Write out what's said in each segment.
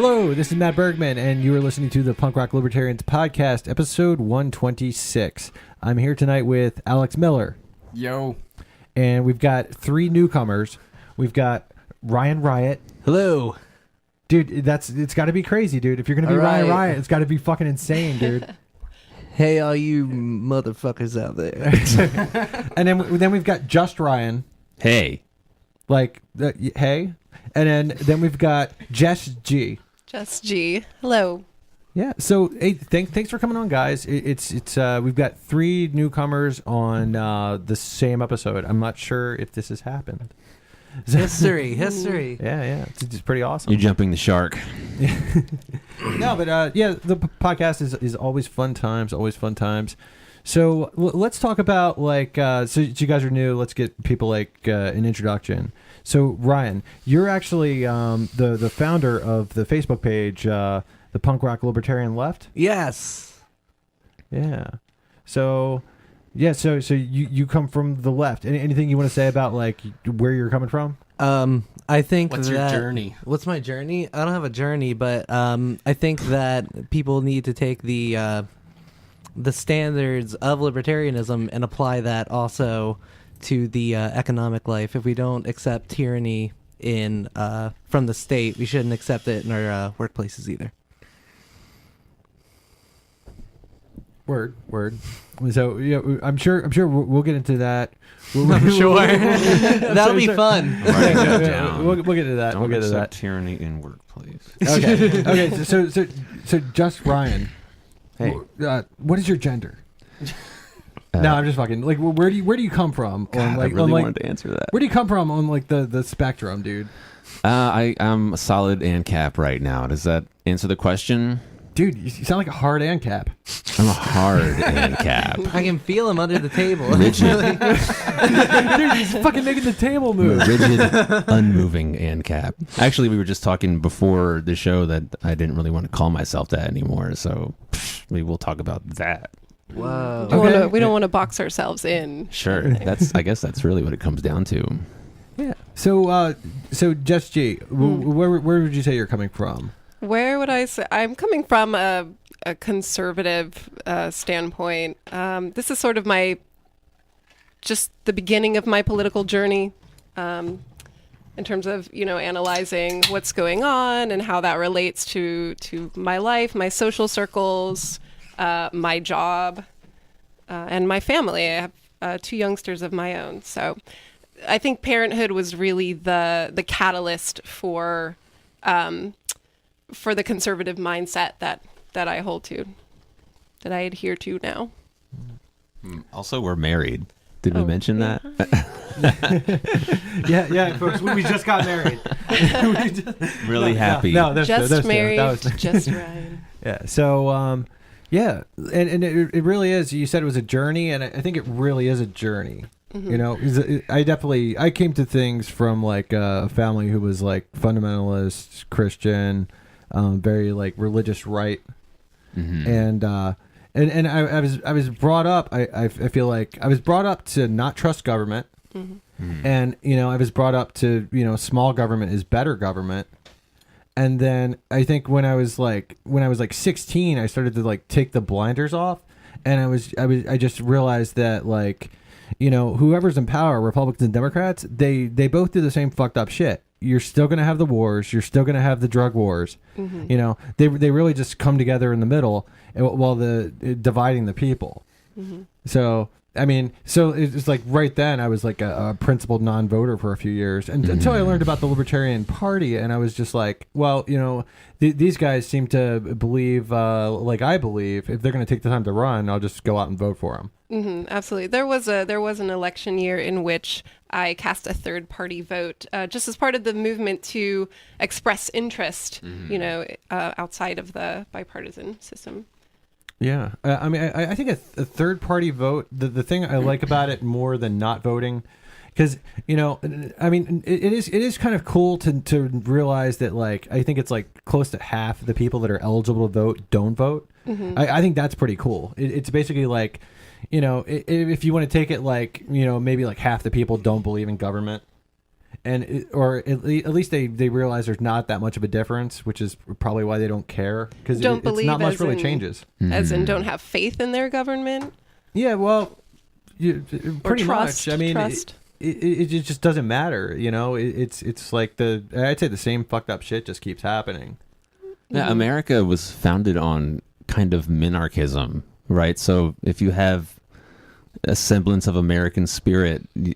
Hello, this is Matt Bergman, and you are listening to the Punk Rock Libertarians podcast, episode 126. I'm here tonight with Alex Miller. Yo. And we've got three newcomers. We've got Ryan Riot. Hello. Dude, it's got to be crazy, dude. If you're going to be Ryan Riot, it's got to be fucking insane, dude. Hey, all you motherfuckers out there. And then we've got Just Ryan. Hey. Hey. And then we've got Jess G. Just G. Hello. Yeah. So hey, thanks for coming on, guys. It's we've got three newcomers on the same episode. I'm not sure if this has happened. History. Yeah. It's pretty awesome. You're jumping the shark. No, but the podcast is always fun times. So let's talk about so you guys are new. Let's get people an introduction. So Ryan, you're actually the founder of the Facebook page, the Punk Rock Libertarian Left. Yes. Yeah. So you come from the left. Anything you want to say about where you're coming from? I think What's your journey? What's my journey? I don't have a journey, but I think that people need to take the standards of libertarianism and apply that also to the economic life. If we don't accept tyranny from the state, we shouldn't accept it in our workplaces either. Word. So yeah, I'm sure we'll get into that. I'm sure that'll be fun. We'll get into that. Don't accept tyranny in workplace. Okay. So just Ryan. Hey. What is your gender? No, I'm just fucking. Where do you come from? God, I really wanted to answer that. Where do you come from on the spectrum, dude? I'm a solid ANCAP right now. Does that answer the question? Dude, you sound like a hard ANCAP. I'm a hard ANCAP. I can feel him under the table. Rigid. Dude, he's fucking making the table move. Rigid, unmoving ANCAP. Actually, we were just talking before the show that I didn't really want to call myself that anymore. So maybe we'll talk about that. Whoa. Okay. We don't want to box ourselves in. Sure. I guess that's really what it comes down to. Yeah. So Jess G, where would you say you're coming from? Where would I say? I'm coming from a conservative standpoint. This is sort of just the beginning of my political journey in terms of, analyzing what's going on and how that relates to my life, my social circles, my job, and my family. I have two youngsters of my own. So I think parenthood was really the catalyst for the conservative mindset that I hold to, that I adhere to now. Also, we're married. Did we mention that? Yeah, folks, we just got married. Really happy. Just married, just Ryan. Yeah. So, and it really is. You said it was a journey, and I think it really is a journey. Mm-hmm. I came to things from a family who was fundamentalist Christian, very religious right, mm-hmm. and I was brought up. I feel like I was brought up to not trust government, mm-hmm. Mm-hmm. and I was brought up to small government is better government. And then I think when I was 16, I started to take the blinders off, and I just realized that whoever's in power, Republicans and Democrats, they both do the same fucked up shit. You're still going to have the wars. You're still going to have the drug wars. Mm-hmm. They really just come together in the middle while dividing the people. Mm-hmm. So it's right then I was a principled non-voter for a few years, and until I learned about the Libertarian Party, and I was just these guys seem to believe like I believe. If they're going to take the time to run, I'll just go out and vote for them. Mm-hmm, absolutely. There was an election year in which I cast a third-party vote, just as part of the movement to express interest, outside of the bipartisan system. Yeah, I think a third-party vote. The thing I like about it more than not voting, because it is kind of cool to realize that I think it's close to half the people that are eligible to vote don't vote. Mm-hmm. I think that's pretty cool. It's basically if you want to take it maybe half the people don't believe in government, or at least they realize there's not that much of a difference, which is probably why they don't care, because Don't it's believe not much as really in- changes. As in, don't have faith in their government. Yeah, well, pretty trust, much. I mean, trust. it just doesn't matter. You know, it's like I'd say the same fucked up shit just keeps happening. Yeah, America was founded on kind of minarchism, right? So if you have a semblance of American spirit, you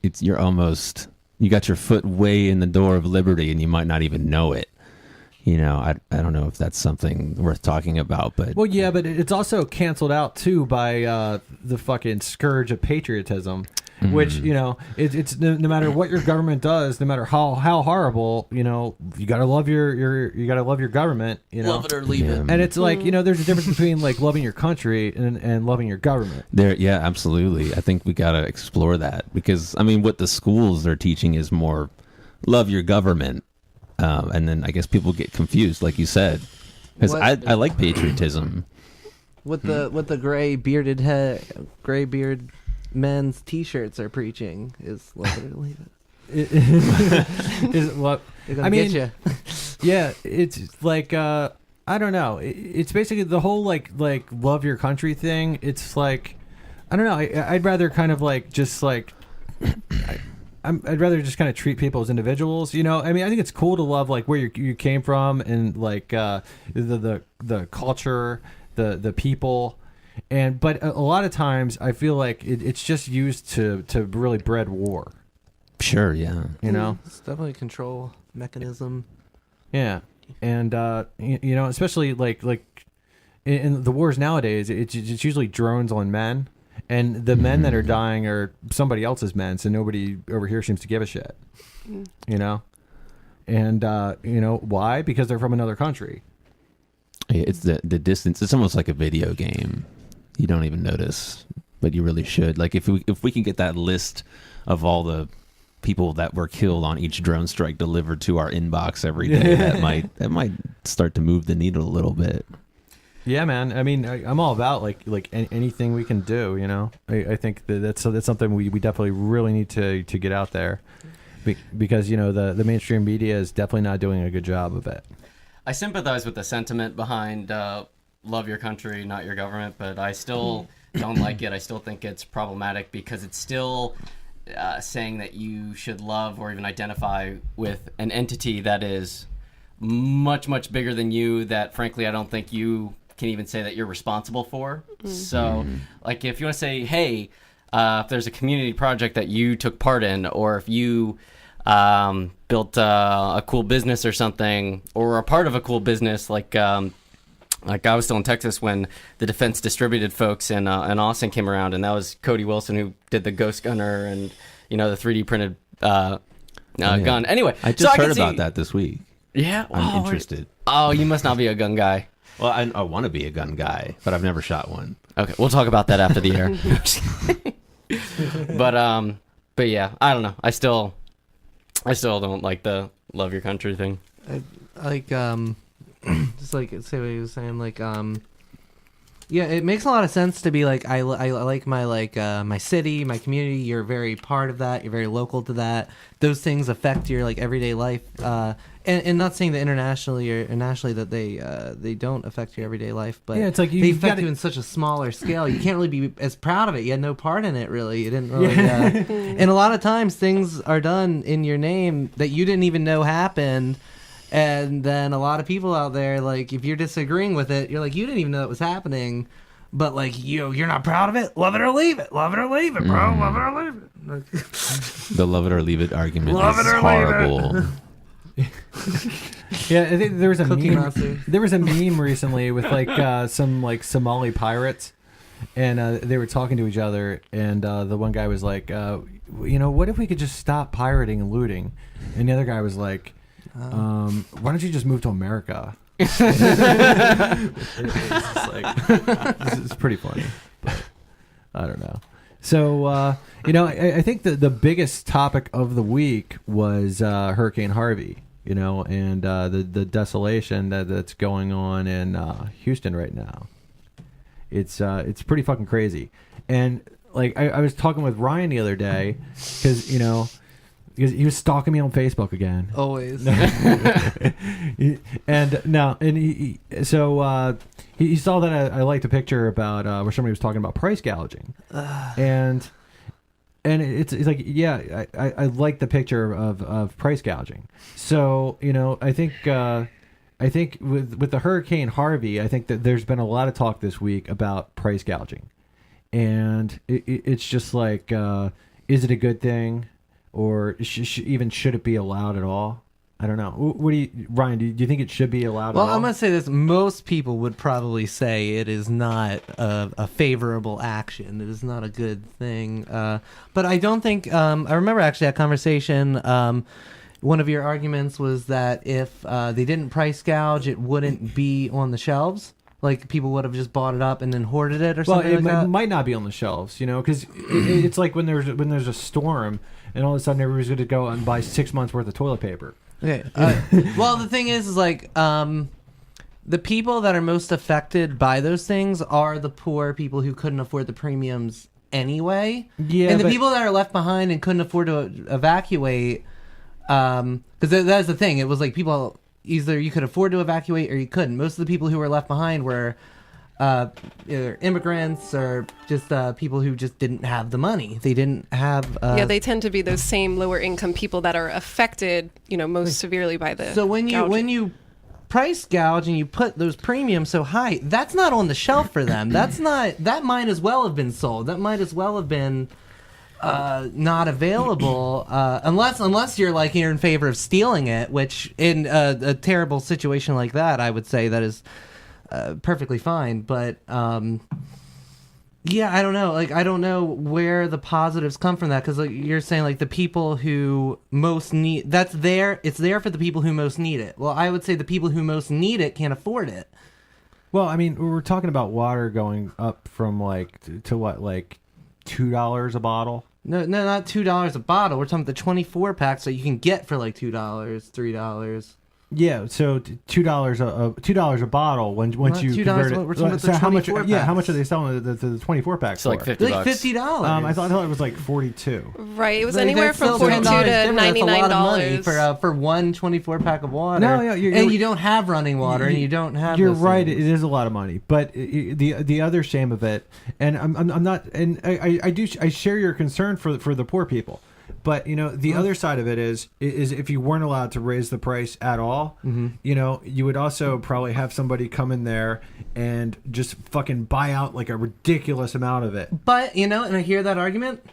got your foot way in the door of liberty, and you might not even know it. You know, I don't know if that's something worth talking about, but Well, yeah, but it's also canceled out too by the fucking scourge of patriotism, which, you know, it's no matter what your government does, no matter how horrible, you know, you gotta love you gotta love your government, you know. Love it or leave Yeah. it. And it's like, you know, there's a difference between like loving your country and loving your government. yeah, absolutely. I think we got to explore that, because, I mean, what the schools are teaching is more love your government. And then I guess people get confused, like you said, because I like patriotism. What the gray beard men's T-shirts are preaching is love it or leave it. Is what They're gonna I mean, get you. yeah, it's like I don't know. It's basically the whole like love your country thing. It's like I don't know. I'd rather kind of like just like I'd rather just kind of treat people as individuals. You know, I mean, I think it's cool to love like where you came from and like the culture, the people. But a lot of times I feel like it's just used to really breed war. Sure, yeah. You know, It's definitely a control mechanism. yeah, and you know, especially like in the wars nowadays, it's usually drones on men, and the men that are dying are somebody else's men, so nobody over here seems to give a shit. You know, and you know why? Because they're from another country. It's the distance. It's almost like a video game. You don't even notice, but you really should. Like if we can get that list of all the people that were killed on each drone strike delivered to our inbox every day, that might start to move the needle a little bit. Yeah, man. I mean, I'm all about like anything we can do. You know, I think that's something we definitely really need to get out there, because you know the mainstream media is definitely not doing a good job of it. I sympathize with the sentiment behind love your country, not your government, but I still don't like it. I still think it's problematic because it's still saying that you should love or even identify with an entity that is much, much bigger than you, that frankly I don't think you can even say that you're responsible for. So, like, if you want to say, hey, if there's a community project that you took part in, or if you built a cool business or something, or a part of a cool business, like I was still in Texas when the Defense Distributed folks in Austin came around, and that was Cody Wilson who did the Ghost Gunner and, you know, the 3D printed gun. Anyway, I just can heard about see- that this week. Yeah, I'm interested. Oh, you must not be a gun guy. Well, I want to be a gun guy, but I've never shot one. Okay, we'll talk about that after the air. But yeah, I don't know. I still don't like the love your country thing. Like just like say what he was saying, like yeah, it makes a lot of sense to be like I like my my city, my community. You're very part of that. You're very local to that. Those things affect your like everyday life. And not saying that internationally or nationally that they don't affect your everyday life, but Yeah, it's like they you've affect gotta- you in such a smaller scale. You can't really be as proud of it. You had no part in it, really. You didn't really. And a lot of times things are done in your name that you didn't even know happened. And then a lot of people out there, like, if you're disagreeing with it, you're like, you didn't even know it was happening. But, like, you're not proud of it? Love it or leave it. Love it or leave it, bro. Love it or leave it. Like, The love it or leave it argument Love is it or leave it. horrible. Yeah, I think there was a Cookie meme. Monster. There was a meme recently with like some like Somali pirates, and they were talking to each other, and the one guy was like, you know, what if we could just stop pirating and looting? And the other guy was like, why don't you just move to America? It's just like, it's pretty funny, but I don't know. So you know, I think the biggest topic of the week was Hurricane Harvey. You know, and the desolation that's going on in Houston right now. It's pretty fucking crazy. And like I was talking with Ryan the other day, because you know, because he was stalking me on Facebook again. Always. He saw that I liked a picture about where somebody was talking about price gouging, and it's like, yeah, I like the picture of price gouging. So I think with the Hurricane Harvey, I think that there's been a lot of talk this week about price gouging, and it's just like, is it a good thing? Or should it be allowed at all? I don't know. What do you, Ryan? Do you think it should be allowed? Well, at all? I'm gonna say this: most people would probably say it is not a favorable action. It is not a good thing. But I don't think. I remember actually that conversation. One of your arguments was that if they didn't price gouge, it wouldn't be on the shelves. Like people would have just bought it up and then hoarded it or something like that. It might not be on the shelves, because it's like when there's a storm and all of a sudden everybody's going to go and buy 6 months worth of toilet paper. Okay. Well, the thing is like the people that are most affected by those things are the poor people who couldn't afford the premiums anyway. Yeah, and the people that are left behind and couldn't afford to evacuate, because that's the thing. It was like people. Either you could afford to evacuate or you couldn't. Most of the people who were left behind were either immigrants or just people who just didn't have the money. They didn't have... they tend to be those same lower income people that are affected, most severely by the So when gouging. you price gouge and you put those premiums so high, that's not on the shelf for them. That might as well have been sold. That might as well have been... not available unless you're like you're in favor of stealing it, which in a terrible situation like that I would say that is perfectly fine. But yeah, I don't know. Like I don't know where the positives come from that, because like, you're saying like the people who most need it's there for the people who most need it. Well, I would say the people who most need it can't afford it. Well, I mean, we're talking about water going up from like to what, like $2 a bottle. No, not $2 a bottle. We're talking about the 24 packs that you can get for like $2, $3. Yeah, so $2 a bottle when once Not you $2, convert it. we're talking about the how much? 24 Yeah, how much packs. are they selling the 24 packs It's like for? $50. Like $50. I thought it was like 42. Right, it was Like, anywhere that's from still $42 to $10 different. That's a lot of money $99. for one 24 pack of water. No, yeah, and you don't have running water, and you don't have. You're those right. things. It is a lot of money, but the other shame of it, and I'm not, and I share your concern for the poor people, but the other side of it is if you weren't allowed to raise the price at all, you would also probably have somebody come in there and just fucking buy out like a ridiculous amount of it. But and I hear that argument.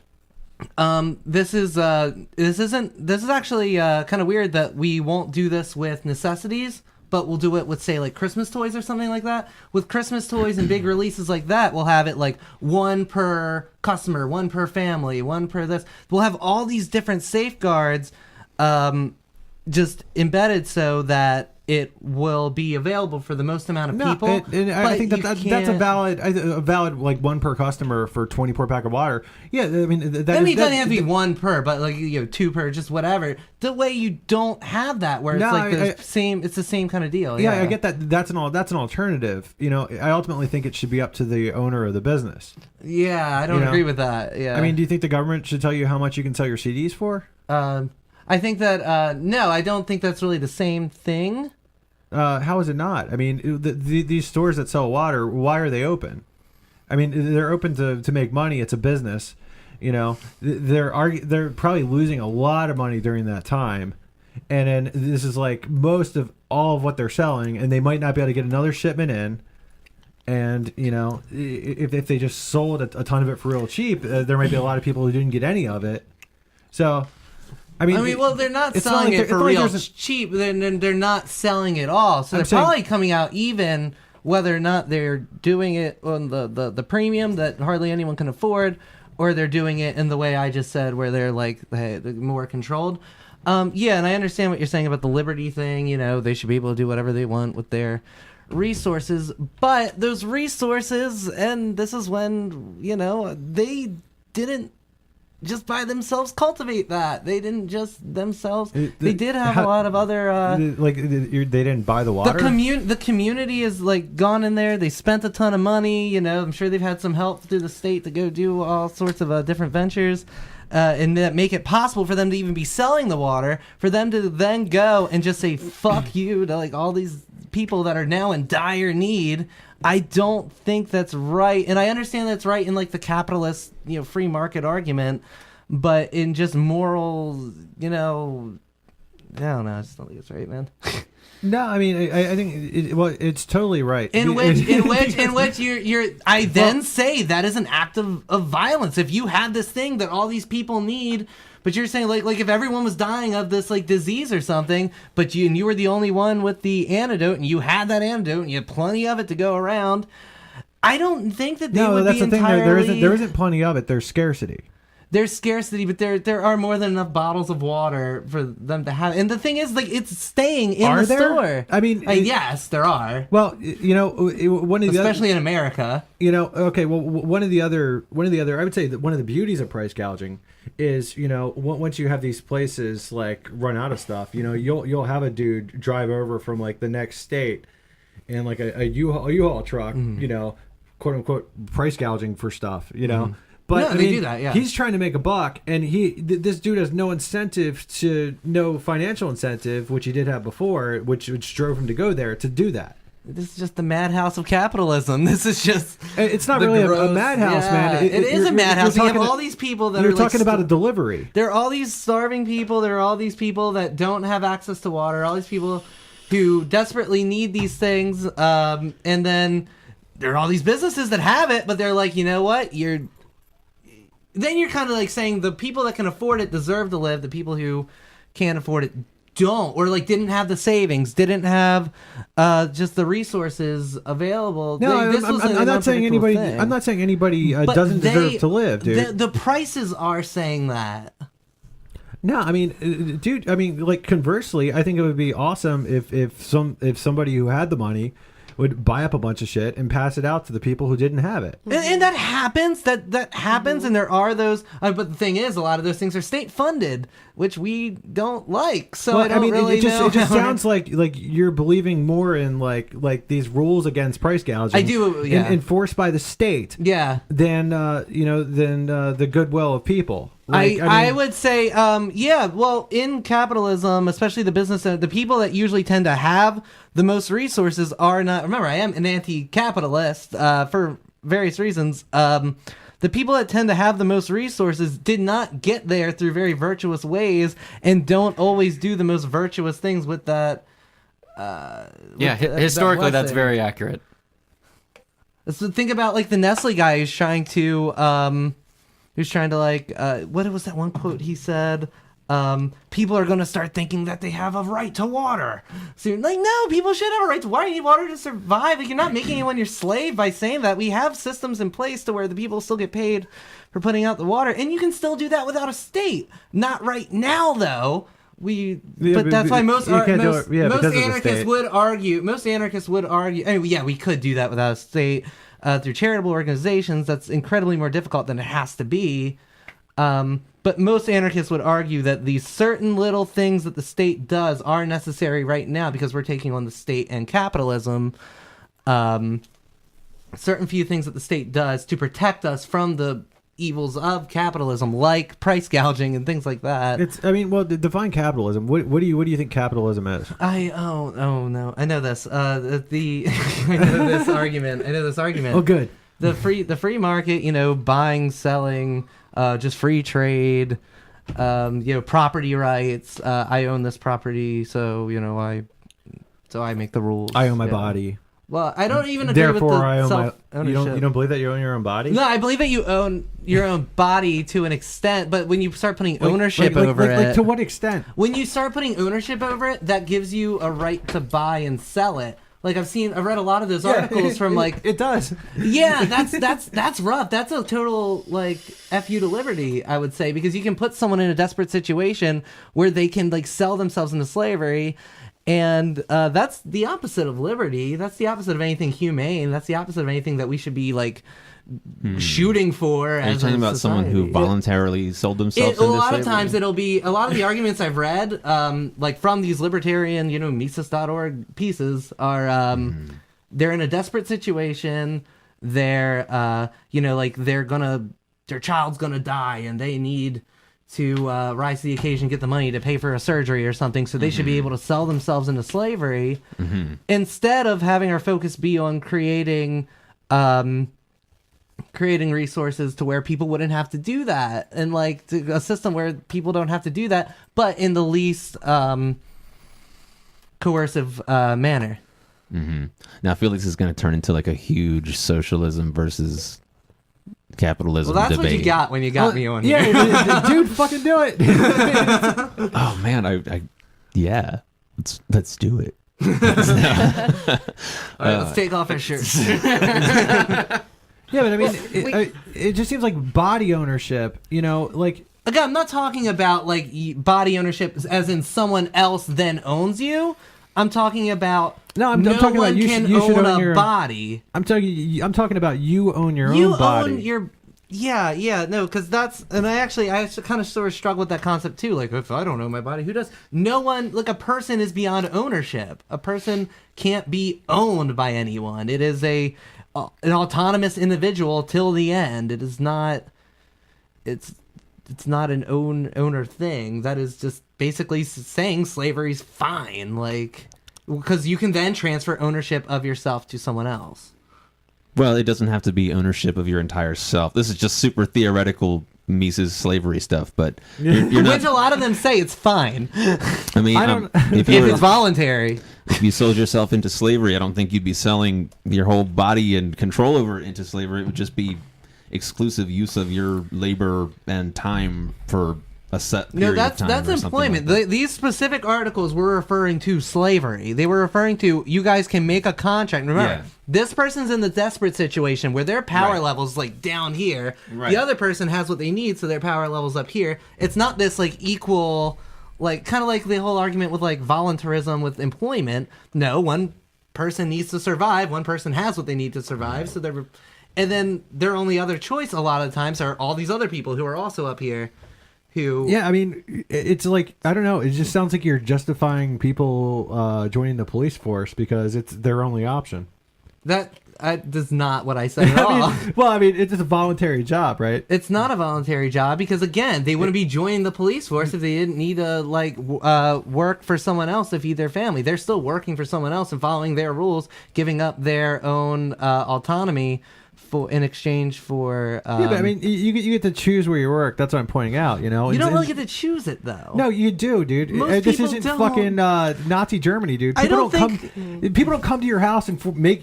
This is actually kind of weird that we won't do this with necessities, but we'll do it with, say, like Christmas toys or something like that. With Christmas toys and big releases like that, we'll have it like one per customer, one per family, one per this. We'll have all these different safeguards just embedded so that it will be available for the most amount of people. And I think that's a valid like one per customer for 24 pack of water. Yeah, I mean it doesn't have to be one per, but like two per, just whatever. The way you don't have that, where it's it's the same kind of deal. Yeah, I get that. That's an alternative. I ultimately think it should be up to the owner of the business. Yeah, I don't agree with that. Yeah, I mean, do you think the government should tell you how much you can sell your CDs for? I think that no, I don't think that's really the same thing. How is it not? I mean, these stores that sell water, why are they open? I mean, they're open to make money. It's a business. They're probably losing a lot of money during that time, and then this is like most of all of what they're selling, and they might not be able to get another shipment in. And if they just sold a ton of it for real cheap, there might be a lot of people who didn't get any of it. So. I mean, well, they're not it's selling not like it for like real there's cheap. They're not selling it all, so I'm they're saying- probably coming out even, whether or not they're doing it on the premium that hardly anyone can afford, or they're doing it in the way I just said, where they're like they're more controlled. Yeah, and I understand what you're saying about the liberty thing. They should be able to do whatever they want with their resources, but those resources, and this is when they didn't just by themselves cultivate that. They didn't just themselves. They did have how- a lot of other. they didn't buy the water. The community has like gone in there. They spent a ton of money. You know, I'm sure they've had some help through the state to go do all sorts of different ventures. And that make it possible for them to even be selling the water, for them to then go and just say "fuck you" to like all these people that are now in dire need. I don't think that's right, and I understand that's right in like the capitalist, free market argument, but in just moral, I don't know. I just don't think it's right, man. No, I mean, I think it's totally right. In which I then say that is an act of violence. If you had this thing that all these people need, but you're saying like if everyone was dying of this like disease or something, but you were the only one with the antidote, and you had that antidote, and you had plenty of it to go around, I don't think that they would that's be the thing. entirely... There isn't plenty of it. There's scarcity. There's scarcity, but there are more than enough bottles of water for them to have. And the thing is, like, it's staying in the store. I mean, yes, there are. Well, one of the especially in America. Okay. Well, one of the other. I would say that one of the beauties of price gouging is, once you have these places like run out of stuff, you'll have a dude drive over from like the next state, and like a U-Haul truck, quote unquote price gouging for stuff, But no, they do that, yeah. He's trying to make a buck, and this dude has no financial incentive, which he did have before, which drove him to go there to do that. This is just the madhouse of capitalism. This is just... It's not really a madhouse, man. It is a madhouse. You have all these people that you're are... You're talking about a delivery. There are all these starving people. There are all these people that don't have access to water. All these people who desperately need these things. And then there are all these businesses that have it, but they're like, you know what? Then you're kind of like saying the people that can afford it deserve to live. The people who can't afford it don't, or like didn't have the savings, didn't have just the resources available. No, I'm not saying anybody. Thing. I'm not saying anybody doesn't deserve to live, dude. The prices are saying that. No, I mean, dude. I mean, like conversely, I think it would be awesome if somebody who had the money would buy up a bunch of shit and pass it out to the people who didn't have it. And that happens. That happens, and there are those. But the thing is, a lot of those things are state funded, which we don't like. So well, I don't really it just, know. It just sounds like you're believing more in like these rules against price gouging. I do, yeah. Enforced by the state. Yeah. Than the goodwill of people. I would say, yeah, well, in capitalism, especially the business, the people that usually tend to have the most resources are not... Remember, I am an anti-capitalist for various reasons. The people that tend to have the most resources did not get there through very virtuous ways and don't always do the most virtuous things with that... historically, that's very accurate. So think about, like, the Nestle guy who's trying to... what was that one quote he said? People are going to start thinking that they have a right to water. So you're like, no, people should have a right to water. You need water to survive. Like, you're not making anyone your slave by saying that. We have systems in place to where the people still get paid for putting out the water. And you can still do that without a state. Not right now, though. But that's why most anarchists would argue. Most anarchists would argue. I mean, yeah, we could do that without a state. Through charitable organizations, that's incredibly more difficult than it has to be. But most anarchists would argue that these certain little things that the state does are necessary right now because we're taking on the state and capitalism. Certain few things that the state does to protect us from the evils of capitalism, like price gouging and things like that. Define capitalism. What do you think capitalism is? Oh no, I know this. I know this argument. Oh, good. The free market, buying, selling, just free trade, property rights. I own this property, so I make the rules. I own my body. Well, I don't even agree with the self-ownership. You don't believe that you own your own body? No, I believe that you own your own body to an extent, but when you start putting ownership over it... to what extent? When you start putting ownership over it, that gives you a right to buy and sell it. Like, I've read a lot of those articles from, like... It does. Yeah, that's rough. That's a total, like, F you to liberty, I would say, because you can put someone in a desperate situation where they can, like, sell themselves into slavery... And that's the opposite of liberty. That's the opposite of anything humane. That's the opposite of anything that we should be like shooting for. Are you talking about someone who voluntarily sold themselves into a lot slavery? of times it'll be a lot of the arguments I've read, like from these libertarian, Mises.org pieces, are they're in a desperate situation. They're like their child's gonna die and they need to rise to the occasion, get the money to pay for a surgery or something, so they should be able to sell themselves into slavery, instead of having our focus be on creating resources to where people wouldn't have to do that, and like a system where people don't have to do that, but in the least coercive manner. Now I feel like this is going to turn into like a huge socialism versus capitalism Well, that's debate. what you got when you got me on here. Yeah, dude, fucking do it. Oh man, I yeah, let's do it. All right, let's take off our shirts. Yeah, but I mean, it just seems like body ownership. Like Again, I'm not talking about like body ownership as in someone else then owns you. I'm talking about I'm talking about you can should own own a your body. I'm talking about you own your You own body. own your no, because that's, and I kind of sort of struggle with that concept too. Like, if I don't own my body, who does? No one. Like, a person is beyond ownership. A person can't be owned by anyone. It is an autonomous individual till the end. It is not. It's not an owner thing. That is just basically saying slavery's fine. Like, because you can then transfer ownership of yourself to someone else. Well, it doesn't have to be ownership of your entire self. This is just super theoretical Mises slavery stuff, but you're not. Which a lot of them say it's fine. I mean, if If it's voluntary. If you sold yourself into slavery, I don't think you'd be selling your whole body and control over it into slavery. It would just be exclusive use of your labor and time for a set period of time. That's or something employment. like that. These specific articles were referring to slavery. They were referring to, you guys can make a contract. Remember, this person's in the desperate situation where their power level's like down here. Right. The other person has what they need, so their power level's up here. It's not this like equal, like kind of like the whole argument with like voluntarism with employment. No, one person needs to survive. One person has what they need to survive. So they're, and then their only other choice a lot of times are all these other people who are also up here. Yeah, I mean, it's like, I don't know, it just sounds like you're justifying people joining the police force because it's their only option. That is not what I said at all. I mean, it's just a voluntary job, right? It's not a voluntary job because, again, they wouldn't be joining the police force if they didn't need to work for someone else to feed their family. They're still working for someone else and following their rules, giving up their own autonomy in exchange for. Yeah, but I mean, you get to choose where you work. That's what I'm pointing out. You don't really get to choose it, though. No, you do, dude. Most this people isn't don't. fucking Nazi Germany, dude. People don't come to your house and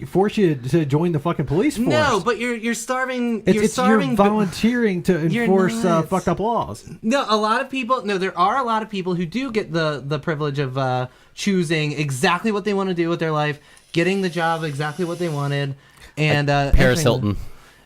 force you to join the fucking police force. No, but you're starving. You're volunteering to enforce fucked up laws. No, a lot of people. No, there are a lot of people who do get the privilege of choosing exactly what they want to do with their life, getting the job exactly what they wanted. And Paris Hilton.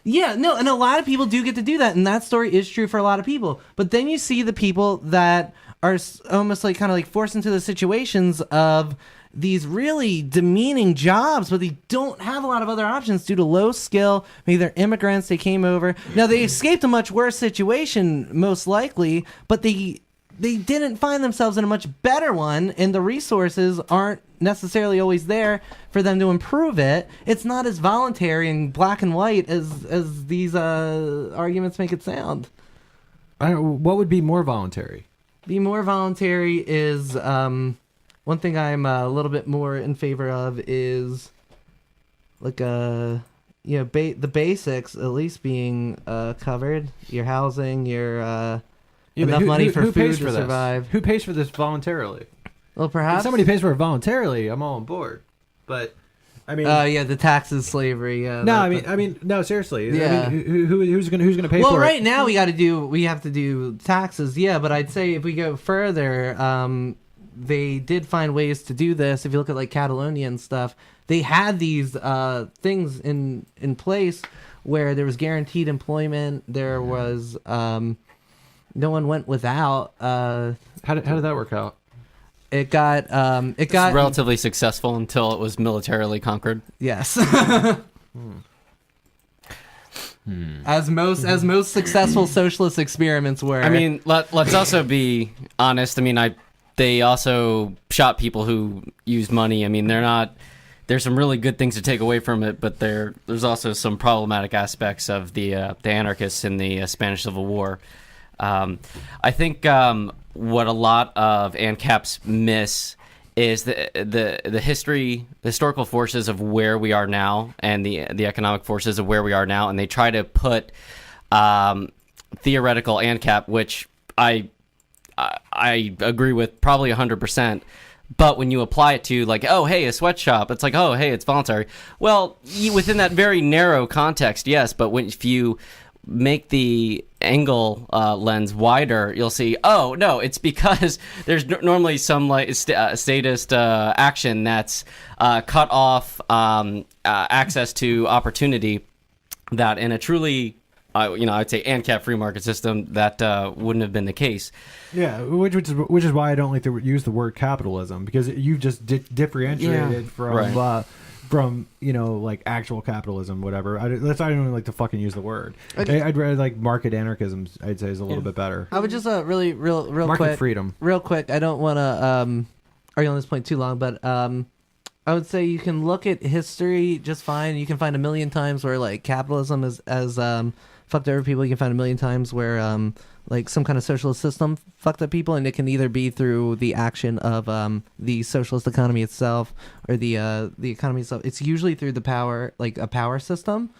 Yeah, no, and a lot of people do get to do that, and that story is true for a lot of people. But then you see the people that are almost like kind of like forced into the situations of these really demeaning jobs, but they don't have a lot of other options due to low skill. Maybe they're immigrants, they came over. Now, they escaped a much worse situation, most likely, but they didn't find themselves in a much better one, and the resources aren't necessarily always there for them to improve it. It's not as voluntary and black and white as these arguments make it sound. What would be more voluntary? Be more voluntary is one thing I'm a little bit more in favor of is like the basics at least being covered. Your housing, your enough money for food to survive. Who pays for this voluntarily? Well, perhaps if somebody pays for it voluntarily, I'm all on board. But I mean, the taxes, slavery. No, I mean, no, seriously. Yeah. I mean, who's gonna pay for it? Well, right now we have to do taxes. Yeah, but I'd say if we go further, they did find ways to do this. If you look at like Catalonia and stuff, they had these things in place where there was guaranteed employment. There was no one went without. How did that work out? It got It's relatively successful until it was militarily conquered. yes. As most successful socialist experiments were. I mean, let's also be honest. I mean, they also shot people who used money. I mean, there's some really good things to take away from it, but there's also some problematic aspects of the anarchists in the Spanish Civil War. I think what a lot of ANCAPs miss is the historical forces of where we are now, and the economic forces of where we are now, and they try to put theoretical ANCAP, which I agree with probably 100%. But when you apply it to, like, oh, hey, a sweatshop, it's like, oh, hey, it's voluntary. Well, within that very narrow context, yes. But if you make the angle lens wider, you'll see, oh, no, it's because there's normally some like statist action that's cut off access to opportunity that in a truly I'd say ANCAP free market system that wouldn't have been the case. Yeah, which is why I don't like to use the word capitalism, because you've just differentiated from Right. From like actual capitalism, whatever. I don't even like to fucking use the word. I'd rather like market anarchism. I'd say is a little bit better. I would just really real Market quick, freedom. real quick. I don't want to argue on this point too long, but I would say you can look at history just fine. You can find a million times where like capitalism is as fucked over people. You can find a million times where like some kind of socialist system fucked up people, and it can either be through the action of the socialist economy itself or the economy itself. It's usually through the power, like a power system.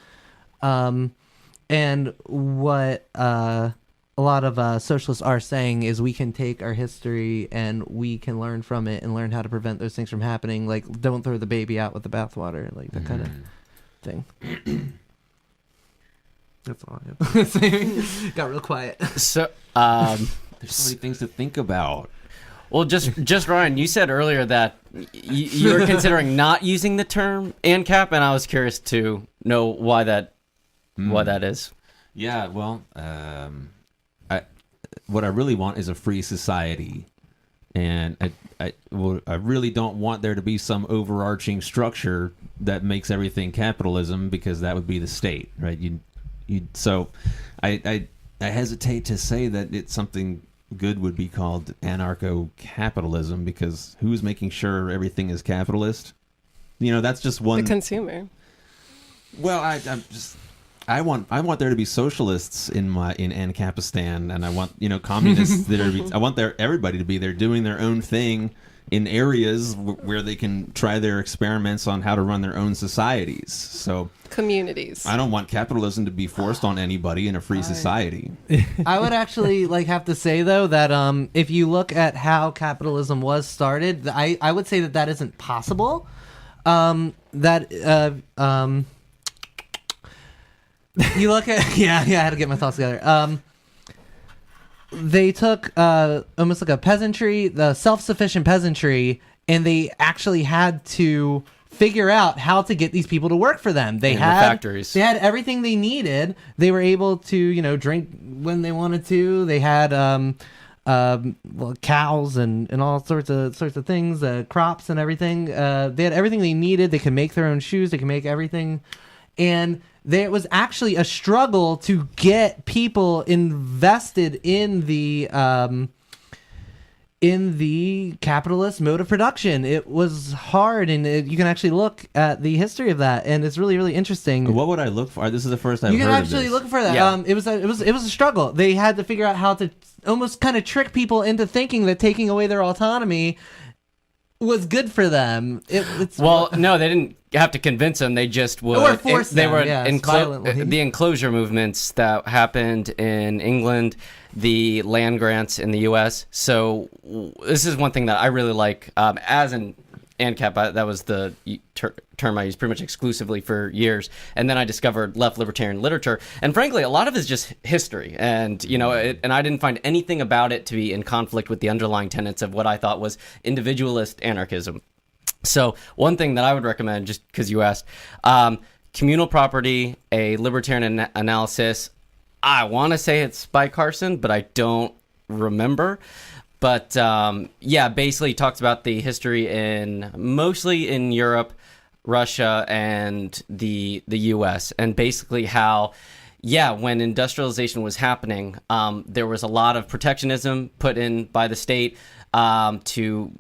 And what a lot of socialists are saying is we can take our history and we can learn from it and learn how to prevent those things from happening. Like, don't throw the baby out with the bathwater, like that kind of thing. That's all I have to say. Got real quiet. So, There's so many things to think about. well, just Ryan, you said earlier that you were considering not using the term ANCAP, and I was curious to know why that is. Yeah, well, what I really want is a free society, and I really don't want there to be some overarching structure that makes everything capitalism, because that would be the state, right? So I hesitate to say that it's something good would be called anarcho-capitalism, because who's making sure everything is capitalist? That's just one. The consumer. Well, I want there to be socialists in Ancapistan, and I want communists I want everybody to be there doing their own thing in areas where they can try their experiments on how to run their own societies. So Communities. I don't want capitalism to be forced on anybody in a free society. I would actually have to say though that if you look at how capitalism was started, I would say that isn't possible. You look at I had to get my thoughts together. They took almost like a peasantry, the self-sufficient peasantry, and they actually had to figure out how to get these people to work for them. They had the factories. They had everything they needed. They were able to, drink when they wanted to. They had cows and all sorts of things, crops and everything. They had everything they needed. They could make their own shoes. They could make everything, and there was actually a struggle to get people invested in the capitalist mode of production. It was hard, and you can actually look at the history of that, and it's really, really interesting. What would I look for? This is the first I've You heard can of actually this. look for that. Yeah. It was a struggle. They had to figure out how to almost kind of trick people into thinking that taking away their autonomy was good for them. No, they didn't have to convince them. They just would. Or force they them, were yes, violently. the enclosure movements that happened in England, the land grants in the U.S. So this is one thing that I really like. As an ANCAP, that was the term I used pretty much exclusively for years. And then I discovered left libertarian literature. And frankly, a lot of it is just history. And, and I didn't find anything about it to be in conflict with the underlying tenets of what I thought was individualist anarchism. So one thing that I would recommend, just because you asked, communal property, a libertarian analysis. I want to say it's by Carson, but I don't remember. But basically talks about the history mostly in Europe, Russia, and the U.S. and basically how, when industrialization was happening, there was a lot of protectionism put in by the state to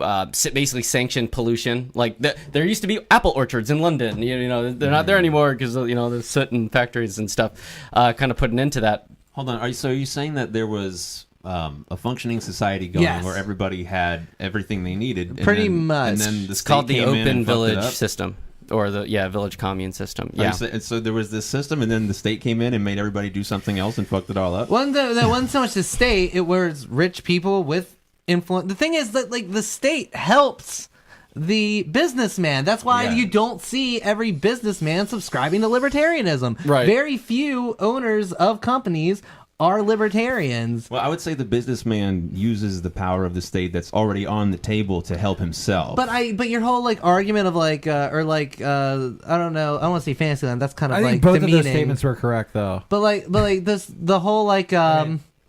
basically sanction pollution. Like there used to be apple orchards in London. You know, they're not there anymore because the soot and factories and stuff kind of put an end to that. Hold on. Are you saying that there was a functioning society going Yes. where everybody had everything they needed? Pretty much. And then the It's state called the came in open and fucked it village up? system, or the village commune system. Oh, Yeah. So there was this system, and then the state came in and made everybody do something else and fucked it all up? That wasn't so much the state; it was rich people with influence. The thing is that the state helps the businessman. That's why Yeah. you don't see every businessman subscribing to libertarianism. Right. Very few owners of companies are libertarians. Well, I would say the businessman uses the power of the state that's already on the table to help himself. But your whole argument of I don't know, I don't want to say Fantasyland. That's kind of I think both of those statements were correct, though. But the whole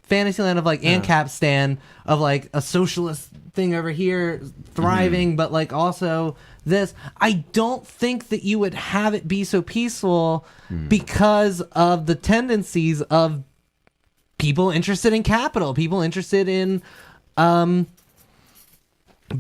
Fantasyland of ANCAP stand of a socialist thing over here thriving, but also this. I don't think that you would have it be so peaceful because of the tendencies of people interested in capital, people interested in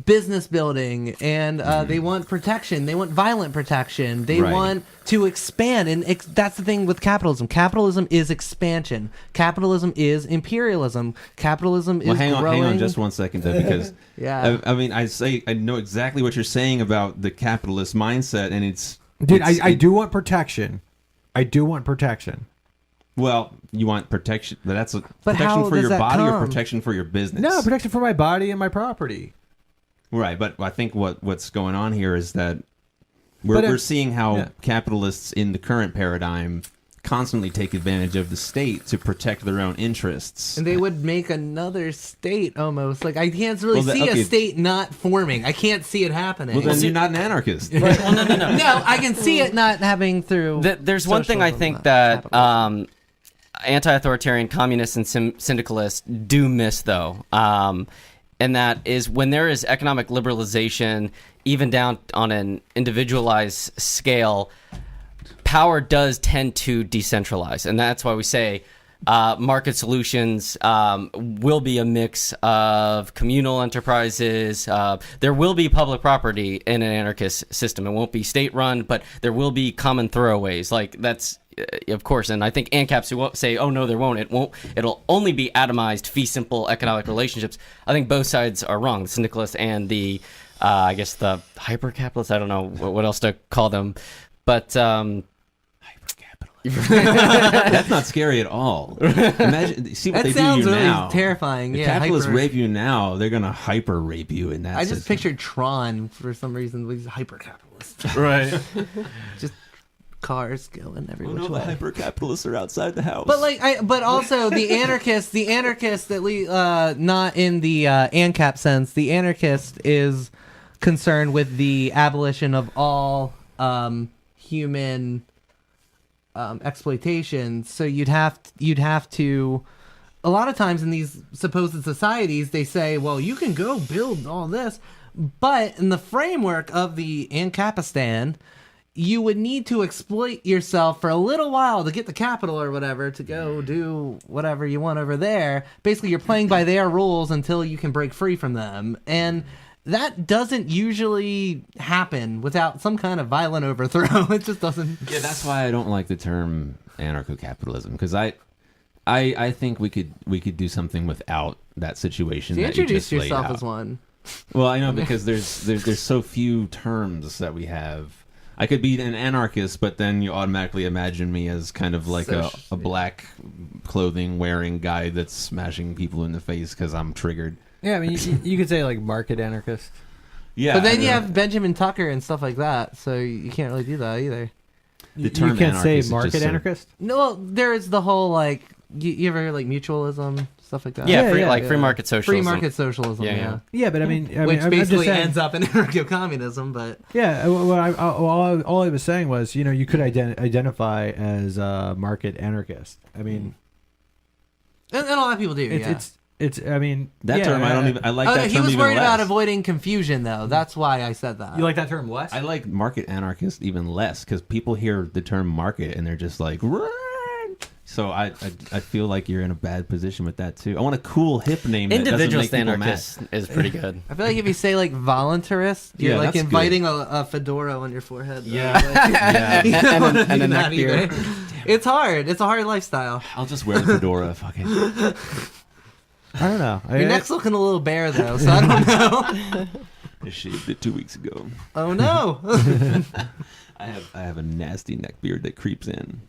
business building, and they want protection. They want violent protection. They Right. want to expand, and that's the thing with capitalism. Capitalism is expansion. Capitalism is imperialism. Capitalism is hang growing. on just one second, though, because Yeah. I mean, I know exactly what you're saying about the capitalist mindset, and it's Dude, I do want protection. I do want protection. Well, you want protection, but that's But protection how for does your that body or come? protection for your business. No, protection for my body and my property. Right, but I think what's going on here is that But, we're seeing how yeah. capitalists in the current paradigm constantly take advantage of the state to protect their own interests. And they would make another state almost. I can't really Well, see okay. a state not forming. I can't see it happening. Well, then you're not an anarchist. Well, no. no, I can see it not happening through. There's one thing I socialism, think not that capitalism. anti-authoritarian communists and syndicalists do miss, though, and that is when there is economic liberalization, even down on an individualized scale, power does tend to decentralize, and that's why we say market solutions will be a mix of communal enterprises. There will be public property in an anarchist system. It won't be state-run, but there will be common throwaways. That's of course, and I think ANCAPs who won't say, "Oh no, there won't." It'll only be atomized, fee simple economic relationships. I think both sides are wrong. The syndicalists and the, I guess the hyper capitalists. I don't know what else to call them, but. That's not scary at all. Imagine, see what That they do to sounds you really now. terrifying. If Yeah, capitalists hyper- rape you now, they're gonna hyper rape you in that. I just system. pictured Tron for some reason. These hyper capitalists, Right. just cars going every Oh which no, the way. hyper capitalists are outside the house. But also the anarchist, not in the ANCAP sense. The anarchist is concerned with the abolition of all human exploitation. So you'd have to. A lot of times in these supposed societies, they say, "Well, you can go build all this," but in the framework of the ANCAPistan, you would need to exploit yourself for a little while to get the capital or whatever to go do whatever you want over there. Basically, you're playing by their rules until you can break free from them. And that doesn't usually happen without some kind of violent overthrow. It just doesn't. yeah, that's why I don't like the term anarcho-capitalism, because I think we could do something without that situation. You that you introduce just laid yourself out. as one. Well, I know, because there's so few terms that we have. I could be an anarchist, but then you automatically imagine me as kind of like a black clothing wearing guy that's smashing people in the face because I'm triggered. Yeah, I mean, you could say market anarchist. Yeah, But then I you know. have Benjamin Tucker and stuff like that, so you can't really do that either. The term You can't say anarchist is market just so- anarchist. No, there's the whole you ever hear mutualism, stuff like that. Yeah, Yeah, free market socialism. Free market socialism, Yeah, yeah. yeah. Yeah, but I mean, Which I'm basically just saying, ends up in anarcho-communism, but Yeah, all I was saying was, you could identify as a market anarchist. I mean, and a lot of people do. it's Yeah. it's. I mean, That yeah, term I don't even. I like Oh, that term he was even worried less. about avoiding confusion, though. That's why I said that. You like that term less? I like market anarchist even less because people hear the term market and they're just like, "Run!" So I feel like you're in a bad position with that too. I want a cool hip name. That Individualist doesn't make people anarchist is pretty good. I feel like if you say like voluntarist, you're Yeah, like that's inviting a fedora on your forehead. though. Yeah. Like, Yeah. you don't wanna and do a neck that either. beard. It's hard. It's a hard lifestyle. I'll just wear the fedora. Fuck it. I don't know. Your neck's looking a little bare though, so I don't know. I shaved it 2 weeks ago. Oh no. I have a nasty neck beard that creeps in.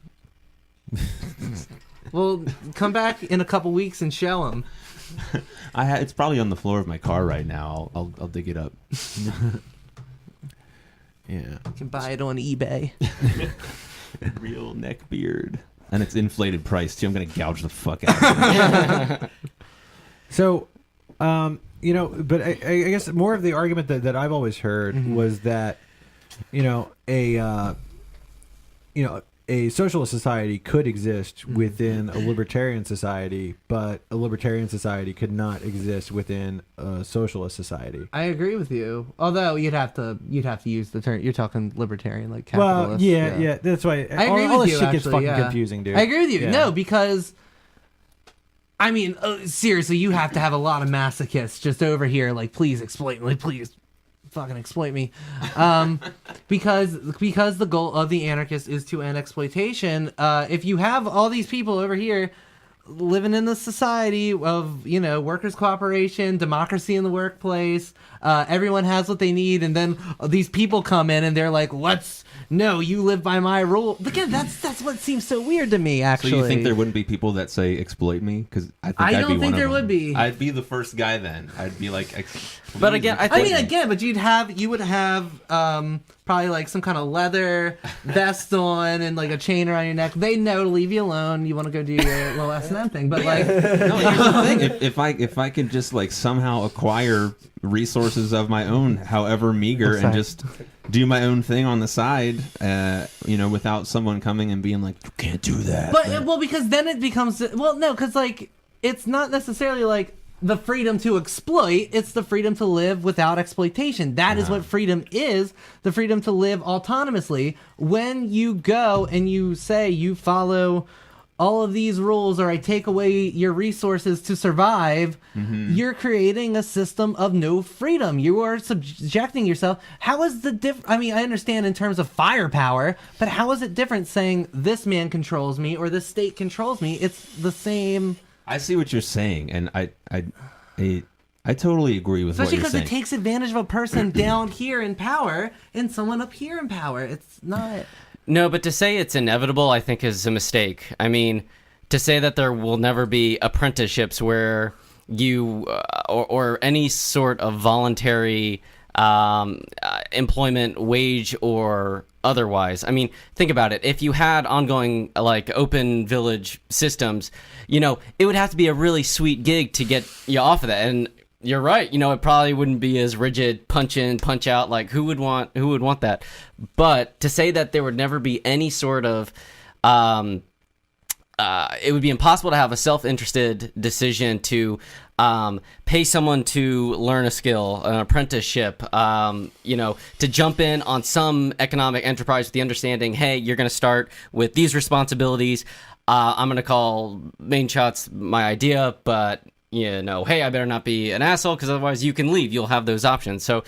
Well, come back in a couple weeks and show them. It's probably on the floor of my car right now. I'll dig it up. Yeah. You can buy it on eBay. Real neck beard. And it's inflated price too. I'm gonna gouge the fuck out of it. So, but I guess more of the argument that I've always heard was that, a socialist society could exist within a libertarian society, but a libertarian society could not exist within a socialist society. I agree with you. Although you'd have to use the term. You're talking libertarian, like Well, capitalist. yeah. That's why I agree all with this you. shit gets Actually, fucking yeah. confusing, dude. I agree with you. Yeah. No, because I mean, seriously, you have to have a lot of masochists just over here. Like, please exploit me. Please, fucking exploit me. Because the goal of the anarchist is to end exploitation. If you have all these people over here living in the society of workers' cooperation, democracy in the workplace, everyone has what they need, and then these people come in and they're like, no, you live by my rule. Again, that's what seems so weird to me, actually. So you think there wouldn't be people that say exploit me? Because I don't think there would be. I'd be the first guy then. I'd be like, But again, I think but you would have probably like some kind of leather vest on and like a chain around your neck. They know to leave you alone. You want to go do your little S&M thing, but like, no, here's the thing. If I could just like somehow acquire resources of my own, however meager, and just do my own thing on the side, without someone coming and being like, you can't do that. But because then it becomes because like it's not necessarily like the freedom to exploit, it's the freedom to live without exploitation. That is what freedom is, the freedom to live autonomously. When you go and you say you follow all of these rules or I take away your resources to survive, you're creating a system of no freedom. You are subjecting yourself. How is the I mean, I understand in terms of firepower, but how is it different saying this man controls me or this state controls me? It's the same. I see what you're saying, and I totally agree with Especially what you're because saying. it takes advantage of a person down here in power and someone up here in power. It's not. No, but to say it's inevitable, I think, is a mistake. I mean, to say that there will never be apprenticeships where you or any sort of voluntary employment, wage or otherwise. I mean, think about it. If you had ongoing like open village systems, it would have to be a really sweet gig to get you off of that. And you're right. It probably wouldn't be as rigid, punch in, punch out. Like who would want that? But to say that there would never be any sort of, it would be impossible to have a self-interested decision to pay someone to learn a skill, an apprenticeship, to jump in on some economic enterprise with the understanding, hey, you're going to start with these responsibilities. I'm going to call main shots my idea, but hey, I better not be an asshole because otherwise you can leave. You'll have those options. So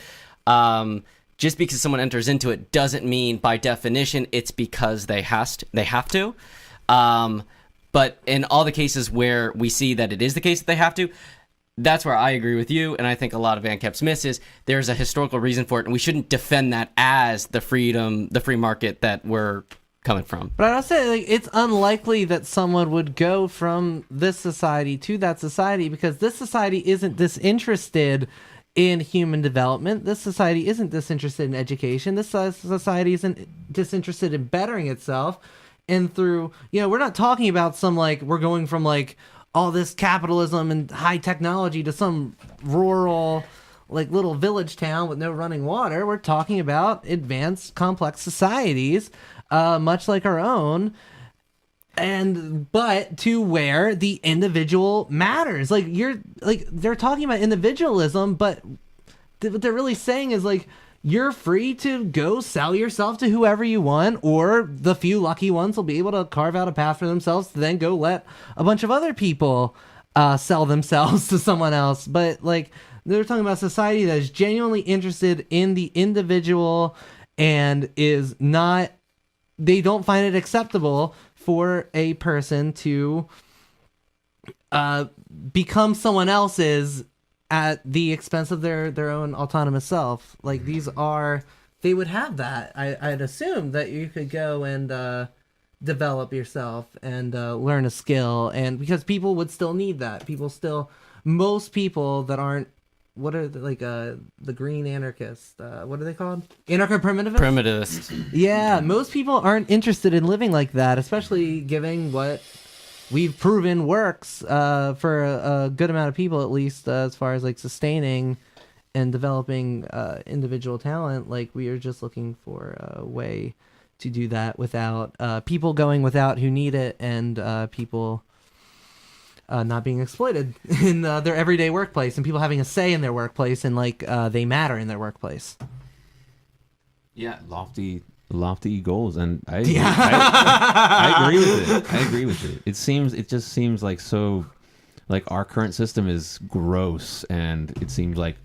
just because someone enters into it doesn't mean by definition it's because they have to. But in all the cases where we see that it is the case that they have to, that's where I agree with you, and I think a lot of ANCAP's miss is there's a historical reason for it, and we shouldn't defend that as the free market that we're coming from. But I'll say, like, it's unlikely that someone would go from this society to that society because this society isn't disinterested in human development. This society isn't disinterested in education. This society isn't disinterested in bettering itself. And through, we're not talking about some, like, we're going from, like, all this capitalism and high technology to some rural, like, little village town with no running water. We're talking about advanced, complex societies, much like our own. but to where the individual matters. Like they're talking about individualism, but what they're really saying is like, you're free to go sell yourself to whoever you want, or the few lucky ones will be able to carve out a path for themselves to then go let a bunch of other people sell themselves to someone else. But like, they're talking about society that is genuinely interested in the individual and is not, they don't find it acceptable for a person to become someone else's at the expense of their own autonomous self. Like, they would have that. I'd assume that you could go and develop yourself and learn a skill, and because people would still need that. Most people that aren't, what are the green anarchists? What are they called? Anarcho-primitivists? Primitivists. Yeah, most people aren't interested in living like that, especially given what we've proven works for a good amount of people, at least as far as like sustaining and developing individual talent. Like, we are just looking for a way to do that without people going without who need it, and people not being exploited in their everyday workplace, and people having a say in their workplace, and like they matter in their workplace. Yeah, lofty goals, and I agree with it. I agree with it. It just seems like so, like, our current system is gross, and it seems like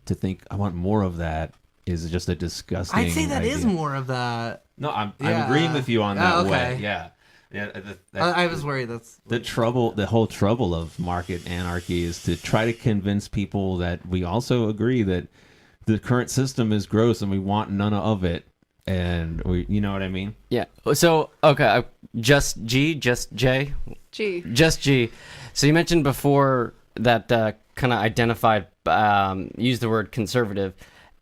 to think I want more of that is just a disgusting I'd say that idea. is more of that. No, I'm agreeing with you on that okay. way. Yeah. I was worried that's the whole trouble of market anarchy is to try to convince people that we also agree that the current system is gross and we want none of it. And you know what I mean? Yeah. So, okay, just J. G. Just G. So you mentioned before that kind of identified, used the word conservative,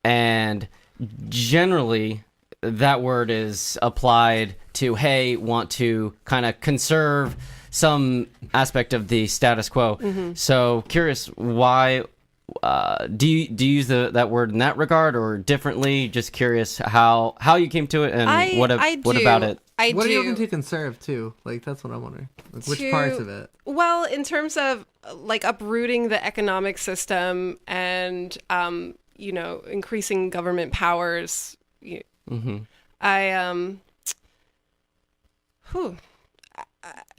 and generally that word is applied to, hey, want to kind of conserve some aspect of the status quo. Mm-hmm. So curious, why do you use that word in that regard or differently? Just curious how you came to it, and what about it? What are you looking to conserve too? Like, that's what I'm wondering. Like, which parts of it? Well, in terms of like uprooting the economic system and increasing government powers. Mm-hmm.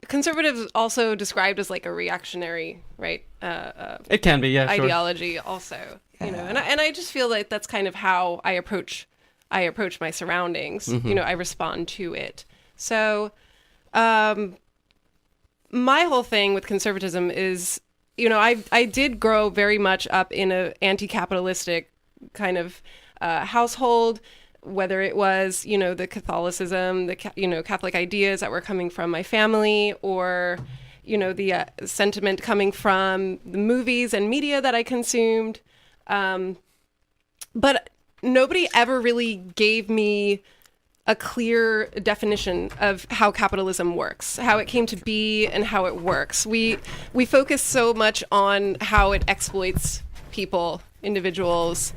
Conservative is also described as like a reactionary, right? It can be, yeah, ideology sure. Also, and I just feel like that's kind of how I approach my surroundings. Mm-hmm. I respond to it. So, my whole thing with conservatism is, I did grow very much up in a anti-capitalistic kind of household. Whether it was, the Catholicism, the Catholic ideas that were coming from my family, or, the sentiment coming from the movies and media that I consumed. But nobody ever really gave me a clear definition of how capitalism works, how it came to be and how it works. We focus so much on how it exploits people, individuals,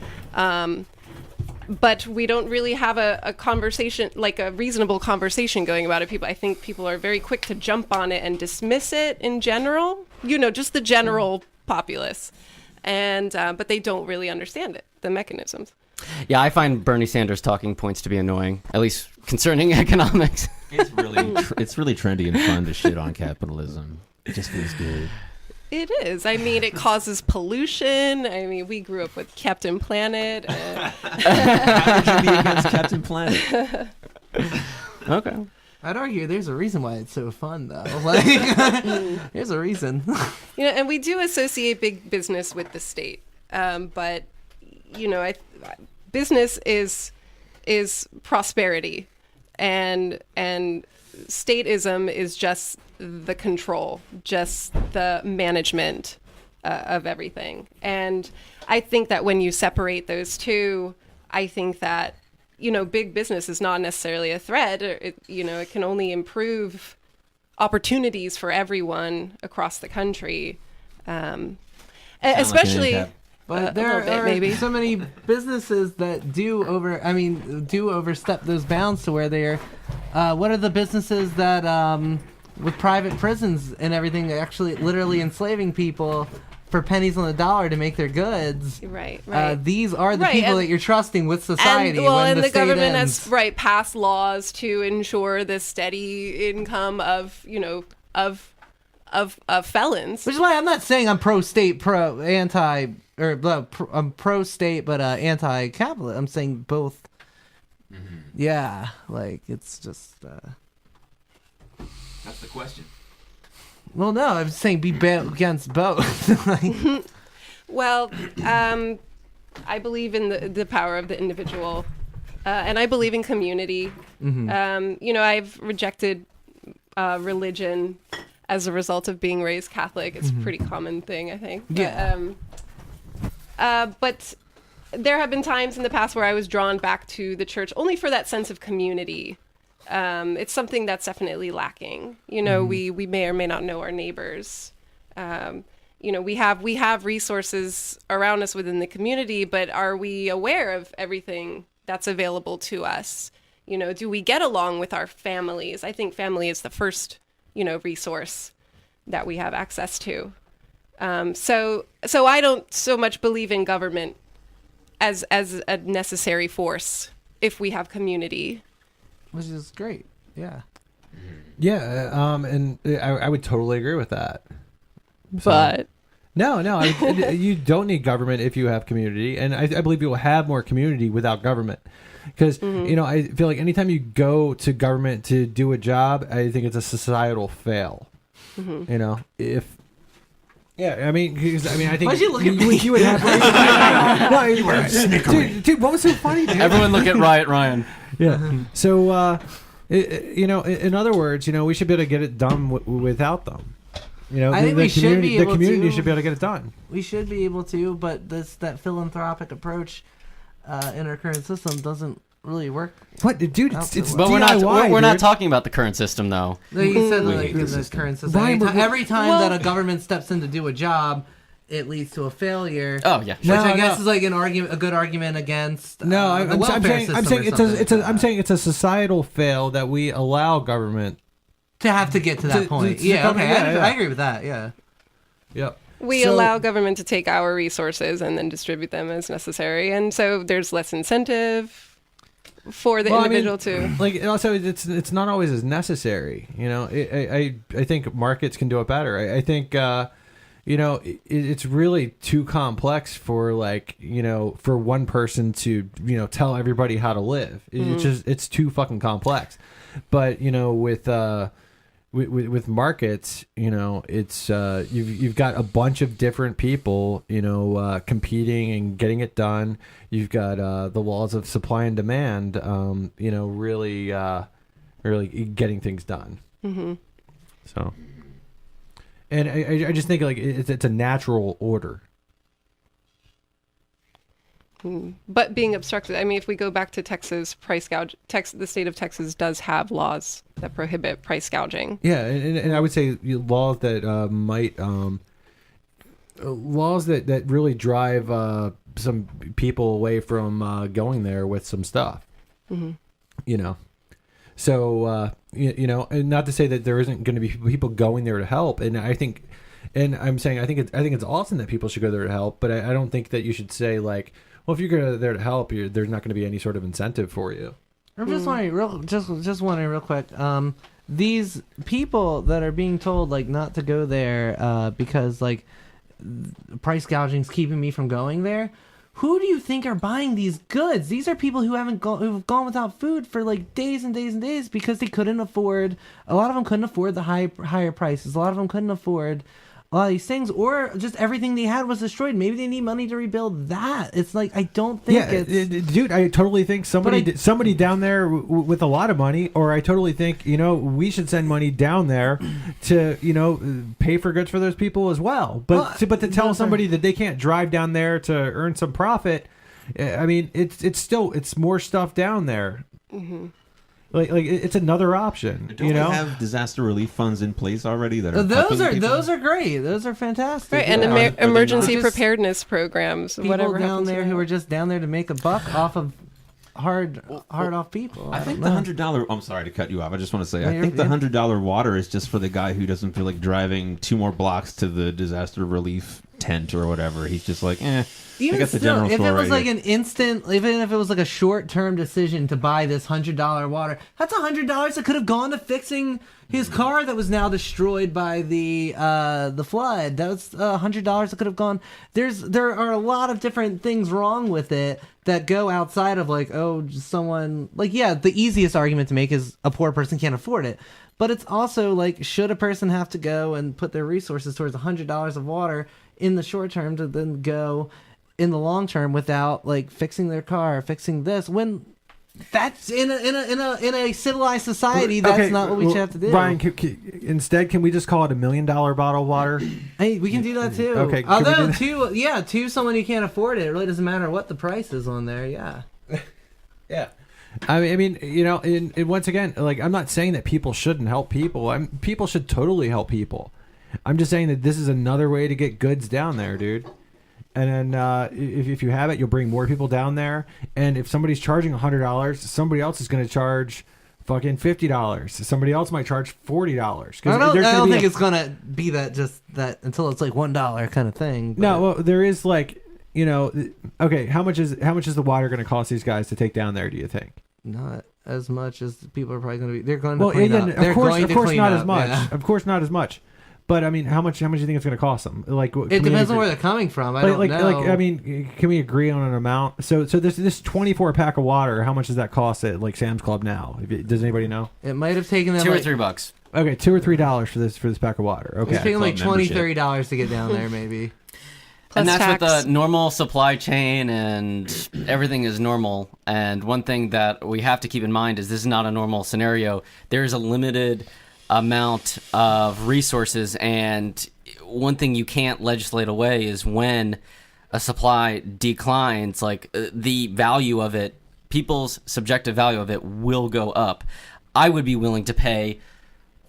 but we don't really have a conversation, like a reasonable conversation going about it. I think people are very quick to jump on it and dismiss it in general, just the general populace. And but they don't really understand it, the mechanisms. Yeah, I find Bernie Sanders' talking points to be annoying, at least concerning economics. It's really trendy and fun to shit on capitalism. It just feels good. It is. I mean, it causes pollution. I mean, we grew up with Captain Planet. How could you be against Captain Planet? Okay. I'd argue there's a reason why it's so fun, though. Like, there's a reason. And we do associate big business with the state, but business is prosperity, and statism is just the control, just the management of everything. And I think that when you separate those two, I think that, big business is not necessarily a threat. It can only improve opportunities for everyone across the country. Especially... But there are so many businesses that do overstep those bounds to where they're, what are the businesses that with private prisons and everything, actually literally enslaving people for pennies on the dollar to make their goods. Right. These are the Right, people and- that you're trusting with society. And when the state government ends. has passed laws to ensure the steady income of felons. Which is why I'm not saying I'm pro-state, I'm pro-state but anti-capitalist. I'm saying both. Yeah, like it's just. That's the question. Well, no, I'm saying be against both. Like, Well, I believe in the power of the individual, and I believe in community. I've rejected religion as a result of being raised Catholic. It's a pretty common thing, I think. Yeah. But there have been times in the past where I was drawn back to the church only for that sense of community. It's something that's definitely lacking. We may or may not know our neighbors. We have resources around us within the community, but are we aware of everything that's available to us? Do we get along with our families? I think family is the first, resource that we have access to. So I don't so much believe in government as a necessary force if we have community. which is great. Yeah. Yeah, and I would totally agree with that. But No, you don't need government if you have community, and I believe you will have more community without government. Because I feel like anytime you go to government to do a job, I think it's a societal fail. If I think Why'd you look at me? you would have. No, you were dude. What was so funny? Dude? Everyone look at Riot Ryan. Yeah. So, in other words, we should be able to get it done without them. I think we should be able the community to. should be able to get it done. We should be able to, but that philanthropic approach in our current system doesn't really work. What, dude? It's But DIY, we're not dude. talking about the current system, though. No, you said like in the current system. Ryan, Every time that a government steps in to do a job, it leads to a failure. Oh yeah. Which I guess is like a good argument against. No, the I'm welfare saying system or something. I'm saying it's a societal fail that we allow government to have to get to that point. to Yeah, come- okay, yeah. I agree with that. Yeah. Yep. we allow government to take our resources and then distribute them as necessary, and so there's less incentive for the individual to. Like, also, it's not always as necessary. I think markets can do it better. I think it's really too complex for for one person to tell everybody how to live. It's too fucking complex. But with markets, it's you've got a bunch of different people, competing and getting it done. You've got the laws of supply and demand, really getting things done. Mm-hmm. So, and I just think it's a natural order. But being obstructed, I mean, if we go back to Texas, the state of Texas does have laws that prohibit price gouging. Yeah, and I would say laws that laws that really drive some people away from going there with some stuff. Mm-hmm. So and not to say that there isn't going to be people going there to help, and I think it's awesome that people should go there to help, but I don't think that you should say like, well, if you go there to help, there's not going to be any sort of incentive for you. I'm just wondering, just wondering real quick. These people that are being told like not to go there because like price gouging's keeping me from going there. Who do you think are buying these goods? These are people who've gone without food for like days and days and days because they couldn't afford. A lot of them couldn't afford the higher prices. A lot of them couldn't afford a lot of these things, or just everything they had was destroyed. Maybe they need money to rebuild that. It's like, I don't think dude, I totally think somebody down there with a lot of money, or I totally think, we should send money down there to, pay for goods for those people as well. But to tell somebody that they can't drive down there to earn some profit, I mean, it's more stuff down there. Mm-hmm. Like it's another option. Don't we have disaster relief funds in place already that are those are great. Those are fantastic. Right, and emergency preparedness programs. People whatever down there to who are just down there to make a buck off of hard off people. I think don't the know. $100. I'm sorry to cut you off. I just want to say, I Yeah, think the yeah. $100 water is just for the guy who doesn't feel like driving 2 more blocks to the disaster relief tent or whatever. He's just like, I Even got the still, general if store it was right like here. an instant, even if it was like a short-term decision to buy this $100 water, that's $100 that could have gone to fixing his car that was now destroyed by the flood. That was $100 that could have gone. There are a lot of different things wrong with it that go outside of like, oh, just someone like, yeah, the easiest argument to make is a poor person can't afford it. But it's also like, should a person have to go and put their resources towards $100 of water in the short term to then go in the long term without like fixing their car, fixing this, when that's in a civilized society, that's not what we should have to do. Ryan, instead, can we just call it $1 million bottle of water? Hey, we can do that too. Okay, can we do Although that? to someone who can't afford it, it really doesn't matter what the price is on there. Yeah. Yeah. I mean, you know, and once again, like, I'm not saying that people shouldn't help people. People should totally help people. I'm just saying that this is another way to get goods down there, dude. And then if you have it, you'll bring more people down there. And if somebody's charging $100, somebody else is going to charge fucking $50. Somebody else might charge $40. I don't think it's gonna be that until it's like $1 kind of thing. But No, well, there is like, you know, okay. How much is the water going to cost these guys to take down there? Do you think? not as much as people are probably going to be. They're going to Well, clean yeah, up. They're of course going to not clean as up, much. yeah. Of course not as much. But I mean, how much do you think it's going to cost them? Like, It depends on where they're coming from. I don't know. I mean, can we agree on an amount? So this 24 pack of water, how much does that cost at like Sam's Club now? Does anybody know? It might have taken them $2 or like, $3. Okay, $2 or $3 for this pack of water. It's Okay. taking like Club $20, membership. $30 to get down there, maybe. And Plus that's tax. with the normal supply chain, and everything is normal. And one thing that we have to keep in mind is this is not a normal scenario. There's a limited amount of resources, and one thing you can't legislate away is when a supply declines, like the value of it, people's subjective value of it will go up. I would be willing to pay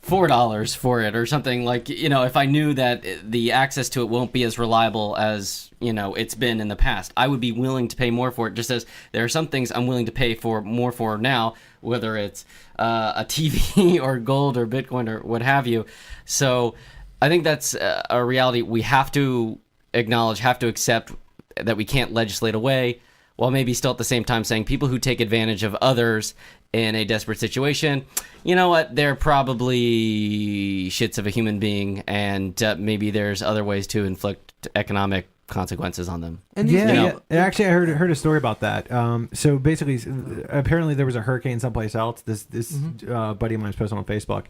$4 for it or something, like, you know, if I knew that the access to it won't be as reliable as, you know, it's been in the past, I would be willing to pay more for it, just as there are some things I'm willing to pay more for now, whether it's a TV or gold or Bitcoin or what have you. So I think that's a reality we have to acknowledge, have to accept, that we can't legislate away, while maybe still at the same time saying people who take advantage of others in a desperate situation, you know what, they're probably shits of a human being, and maybe there's other ways to inflict economic consequences on them. And Yeah, You know- yeah. And actually, I heard a story about that. So basically, apparently there was a hurricane someplace else. This buddy of mine was posting on Facebook,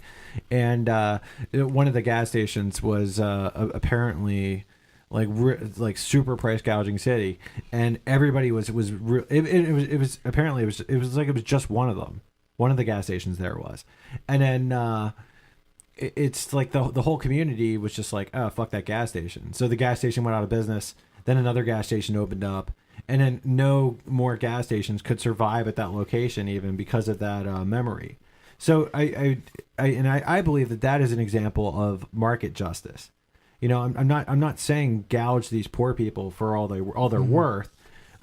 and one of the gas stations was apparently like super price gouging city, and everybody it was apparently it was just one of them. One of the gas stations there was, and then it's like the whole community was just like, oh, fuck that gas station. So the gas station went out of business. Then another gas station opened up, and then no more gas stations could survive at that location even because of that memory. So I believe that is an example of market justice. You know, I'm not saying gouge these poor people for all their worth.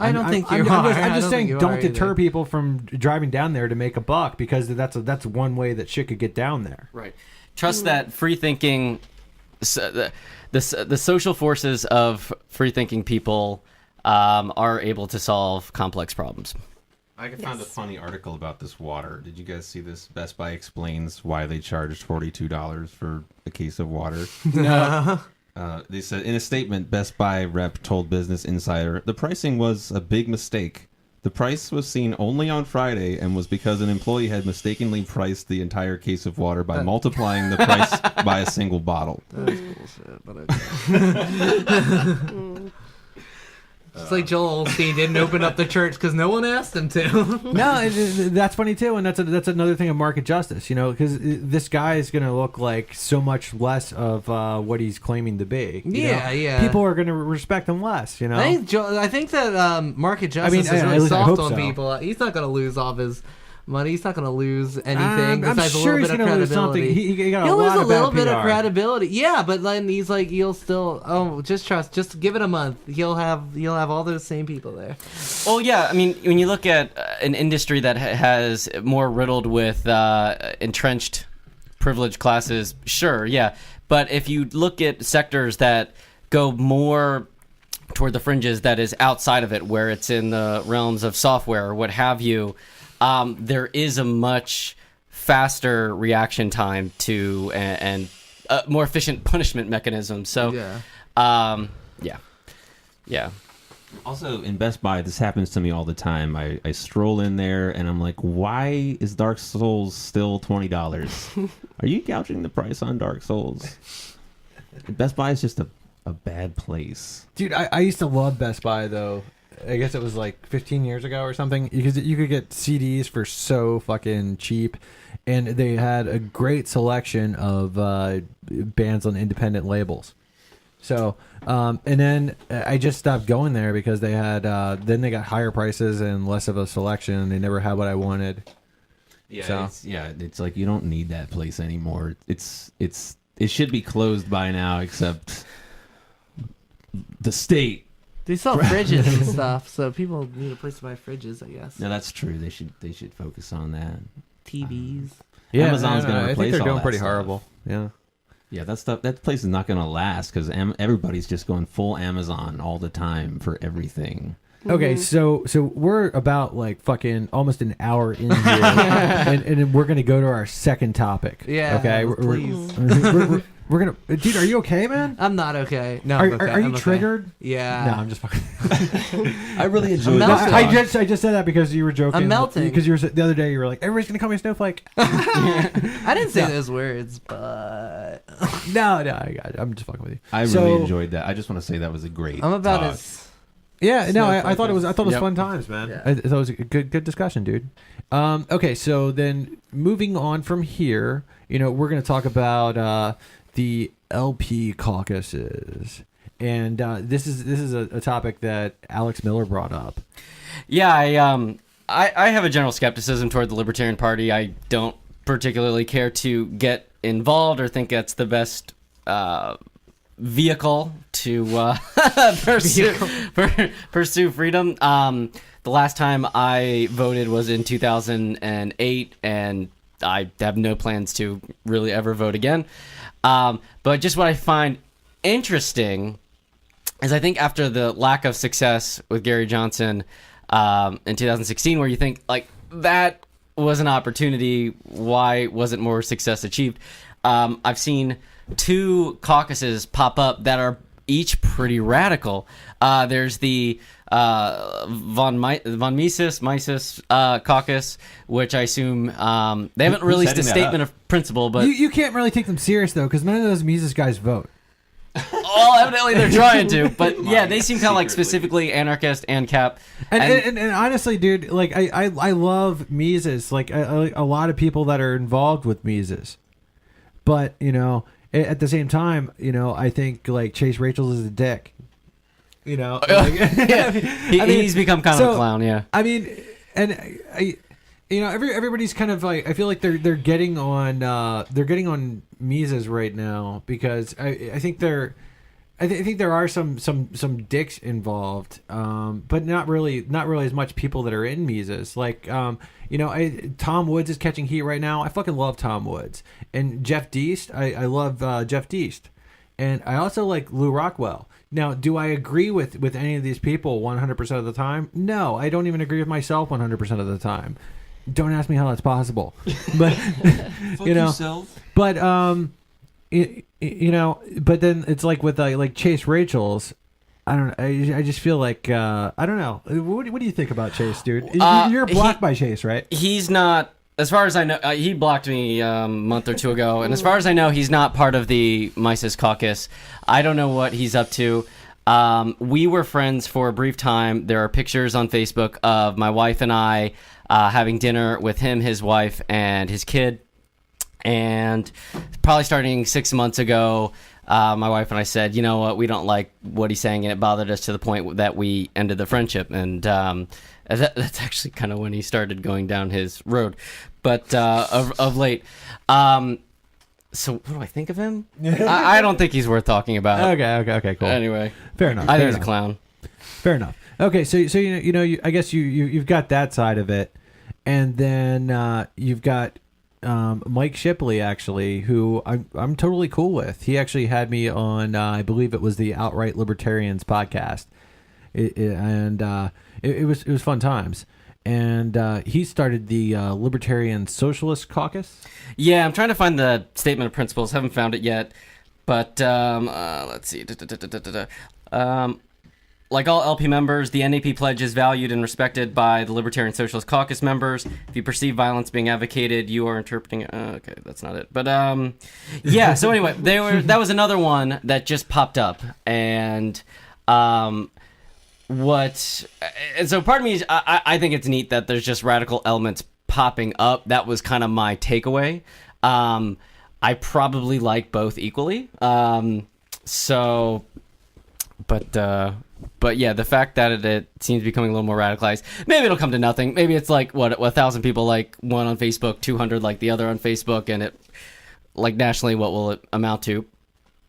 I don't think you I'm are. just I don't saying, think you don't are deter either. people from driving down there to make a buck, because that's one way that shit could get down there. Right. Trust that free thinking, the social forces of free thinking people are able to solve complex problems. I found a funny article about this water. Did you guys see this? Best Buy explains why they charged $42 for a case of water. No. They said in a statement, Best Buy rep told Business Insider the pricing was a big mistake. The price was seen only on Friday and was because an employee had mistakenly priced the entire case of water by multiplying the price by a single bottle. That's bullshit, but okay. It's like Joel Osteen didn't open up the church because no one asked him to. No, that's funny too, and that's another thing of market justice. You know, because this guy is going to look like so much less of what he's claiming to be. You Yeah, know? yeah. People are going to respect him less. You know, I think that market justice I mean, is at really least I soft hope on so. people. He's not going to lose off his money. He's not going to lose anything I'm besides sure a he's little bit gonna of lose something. credibility. He got He'll a lose lot a of little bad bit PR. of credibility. Yeah, but then he's like, he'll still. Oh, just trust. Just give it a month. He'll have all those same people there. Well, yeah. I mean, when you look at an industry that has more riddled with entrenched privileged classes, sure, yeah. But if you look at sectors that go more toward the fringes, that is outside of it, where it's in the realms of software or what have you, there is a much faster reaction time to and a more efficient punishment mechanism. So, yeah. Also, in Best Buy, this happens to me all the time. I stroll in there and I'm like, why is Dark Souls still $20? Are you gouging the price on Dark Souls? Best Buy is just a bad place. Dude, I used to love Best Buy, though. I guess it was like 15 years ago or something. Because you could get CDs for so fucking cheap. And they had a great selection of bands on independent labels. So, and then I just stopped going there because they had, then they got higher prices and less of a selection. They never had what I wanted. Yeah, it's like you don't need that place anymore. It should be closed by now, except the state. They sell fridges and stuff, so people need a place to buy fridges, I guess. No, that's true. They should focus on that. TVs. Yeah, Amazon's going to I replace think they're all doing that pretty stuff. horrible. Yeah. Yeah, that place is not going to last because everybody's just going full Amazon all the time for everything. Okay, so we're about like fucking almost an hour in here, and we're gonna go to our second topic. Yeah, Okay. please. We're gonna. Dude, are you okay, man? I'm not okay. No, Are, I'm okay. are you I'm okay. triggered? Yeah. No, I'm just fucking. I really enjoyed I'm that. melting. I just said that because you were joking. I'm melting. Because the other day you were like, everybody's gonna call me a snowflake. I didn't say those words, but No, I got it. I'm just fucking with you. I really enjoyed that. I just want to say that was a great. I'm about talk. as. Yeah, no, I Snowflake thought it was. I thought it was Yep. fun times, man. Yeah. I thought it was a good discussion, dude. Okay, so then moving on from here, we're gonna talk about the LP caucuses, and this is a topic that Alex Miller brought up. Yeah, I have a general skepticism toward the Libertarian Party. I don't particularly care to get involved or think that's the best vehicle to pursue freedom. The last time I voted was in 2008, and I have no plans to really ever vote again. But just what I find interesting is I think after the lack of success with Gary Johnson in 2016, where you think like that was an opportunity, why wasn't more success achieved? I've seen two caucuses pop up that are each pretty radical. There's the von Mises caucus, which I assume they haven't released a statement of principle, but You can't really take them serious though, because none of those Mises guys vote. evidently they're trying to. But yeah, they seem kind of like specifically anarchist and cap. And honestly, dude, like I love Mises. Like a lot of people that are involved with Mises, but at the same time, I think like Chase Rachels is a dick. Yeah, he's become kind of a clown. Yeah, I mean, and everybody's kind of like, I feel like they're getting on Mises right now because I think I think there are some dicks involved, but not really as much people that are in Mises. Like, Tom Woods is catching heat right now. I fucking love Tom Woods. And Jeff Deist, I love Jeff Deist. And I also like Lou Rockwell. Now, do I agree with any of these people 100% of the time? No, I don't even agree with myself 100% of the time. Don't ask me how that's possible. But, yourself. But, but then it's like with like Chase Rachels, I don't know. I just feel like I don't know. What do you think about Chase, dude? You're blocked by Chase, right? He's not. As far as I know, he blocked me a month or two ago, and as far as I know, he's not part of the Mises caucus. I don't know what he's up to. We were friends for a brief time. There are pictures on Facebook of my wife and I having dinner with him, his wife, and his kid. And probably starting 6 months ago, my wife and I said, you know what, we don't like what he's saying, and it bothered us to the point that we ended the friendship. And that's actually kind of when he started going down his road. But of late, so what do I think of him? I don't think he's worth talking about. Okay, cool. Anyway, Fair enough. I fair think he's a enough. clown. Fair enough. Okay, so I guess you've got that side of it, and then you've got Mike Shipley, actually, who I'm totally cool with. He actually had me on, I believe it was the Outright Libertarians podcast, it was fun times. And he started the Libertarian Socialist Caucus. Yeah, I'm trying to find the statement of principles. Haven't found it yet, but let's see. Like all LP members, the NAP pledge is valued and respected by the Libertarian Socialist Caucus members. If you perceive violence being advocated, you are interpreting. Okay, that's not it. But yeah. So anyway, that was another one that just popped up, and so part of me is I think it's neat that there's just radical elements popping up. That was kind of my takeaway. I probably like both equally. But yeah, the fact that it seems to be becoming a little more radicalized, maybe it'll come to nothing. Maybe it's like 1,000 people like one on Facebook, 200 like the other on Facebook, and it like nationally, what will it amount to?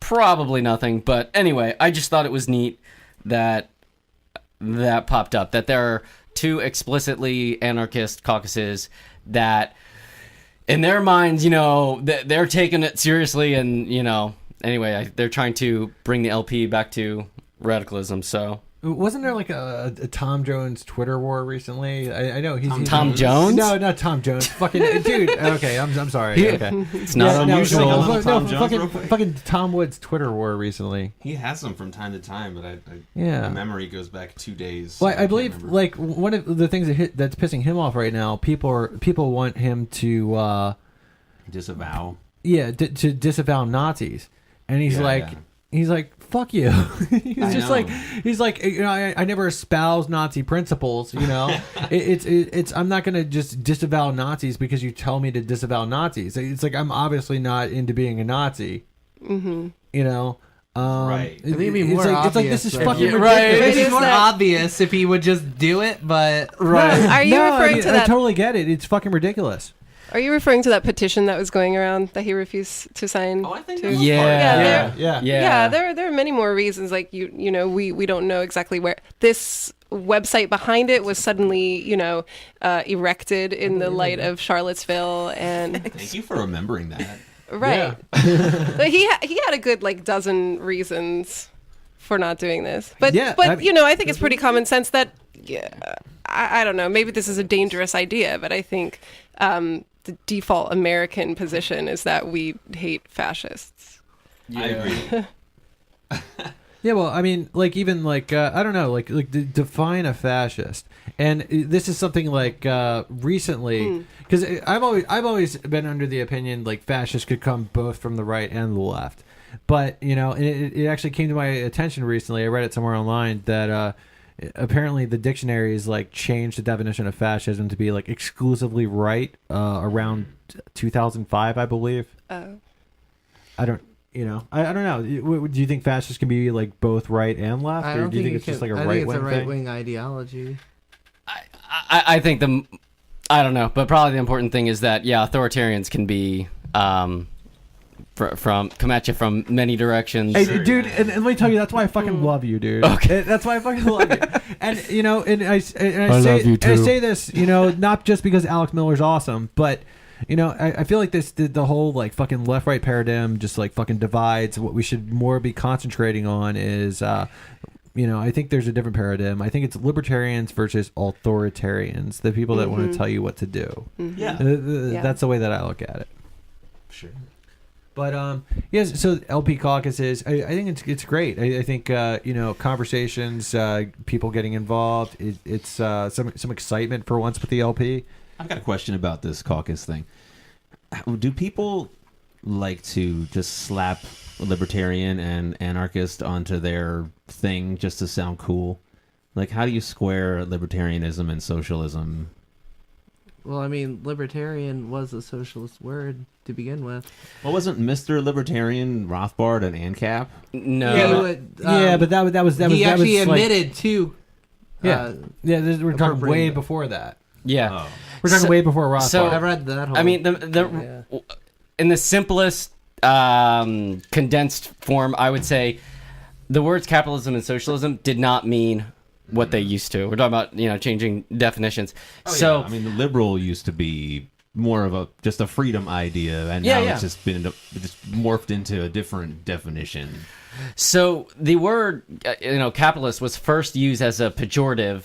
Probably nothing. But anyway, I just thought it was neat that popped up, that there are two explicitly anarchist caucuses that, in their minds, they're taking it seriously, and anyway, they're trying to bring the LP back to radicalism. So Wasn't there like a Tom Jones Twitter war recently? I know he's Tom Jones? No, not Tom Jones. Fucking dude. Okay, I'm sorry. Okay, it's not no, unusual. no, Tom Jones real quick? fucking Tom Woods Twitter war recently. He has them from time to time, but Yeah. my memory goes back 2 days. Well, so I can't believe remember. like one of the things that's pissing him off right now. People want him to disavow. to disavow Nazis, and he's Yeah, like. yeah. He's like, fuck you. he's I just know. like, he's like, I never espouse Nazi principles, it's I'm not going to just disavow Nazis because you tell me to disavow Nazis. It's like, I'm obviously not into being a Nazi, Right. I think it'd be more it's like, this obvious is if fucking you- ridiculous. right. It'd be Is more that- obvious if he would just do it, but Are you referring to I that? totally get it. It's fucking ridiculous. Are you referring to that petition that was going around that he refused to sign? Oh, I think to? that was Yeah. Yeah. Yeah, there are many more reasons. Like we don't know exactly where this website behind it was suddenly erected in the light of Charlottesville, and Thank you for remembering that. right. But he had a good dozen reasons for not doing this. But Yeah, but I- I think it's pretty common sense that I don't know. Maybe this is a dangerous idea, but I think the default American position is that we hate fascists. I agree. Yeah, well, I mean, even I don't know, define a fascist, and this is something recently, because I've always been under the opinion fascists could come both from the right and the left, but it actually came to my attention recently. I read it somewhere online that apparently the dictionaries changed the definition of fascism to be exclusively right around 2005, I believe. Oh. I don't. I don't know. Do you think fascists can be both right and left, I or don't do you think it it's just can- a I right think it's a wing right thing? wing ideology. I think I don't know, but probably the important thing is that authoritarians can be come at you from many directions. Hey, Sure, dude, yeah. and let me tell you, that's why I fucking love you, dude. Okay. That's why I fucking love you. And I I say, love you too. I say this, not just because Alex Miller's awesome, but I feel like the whole fucking left right paradigm just fucking divides. What we should more be concentrating on is I think there's a different paradigm. I think it's libertarians versus authoritarians, the people that want to tell you what to do. Yeah, That's the way that I look at it. sure. But yes, so LP caucuses, I think it's great. I think conversations, people getting involved. It's some excitement for once with the LP. I've got a question about this caucus thing. Do people like to just slap libertarian and anarchist onto their thing just to sound cool? How do you square libertarianism and socialism? Well, I mean, libertarian was a socialist word to begin with. Well, wasn't Mr. Libertarian Rothbard an ANCAP? No. Yeah, but that was he actually was like- admitted to. yeah, we're talking appropriating way it. before that. Yeah. We're talking So- way before Rothbard. so- I read that whole. I mean, the Yeah. in the simplest condensed form, I would say the words capitalism and socialism did not mean what they used to. We're talking about changing definitions. So I mean, the liberal used to be more of just a freedom idea, and Yeah, now yeah. it's just morphed into a different definition. So the word, capitalist was first used as a pejorative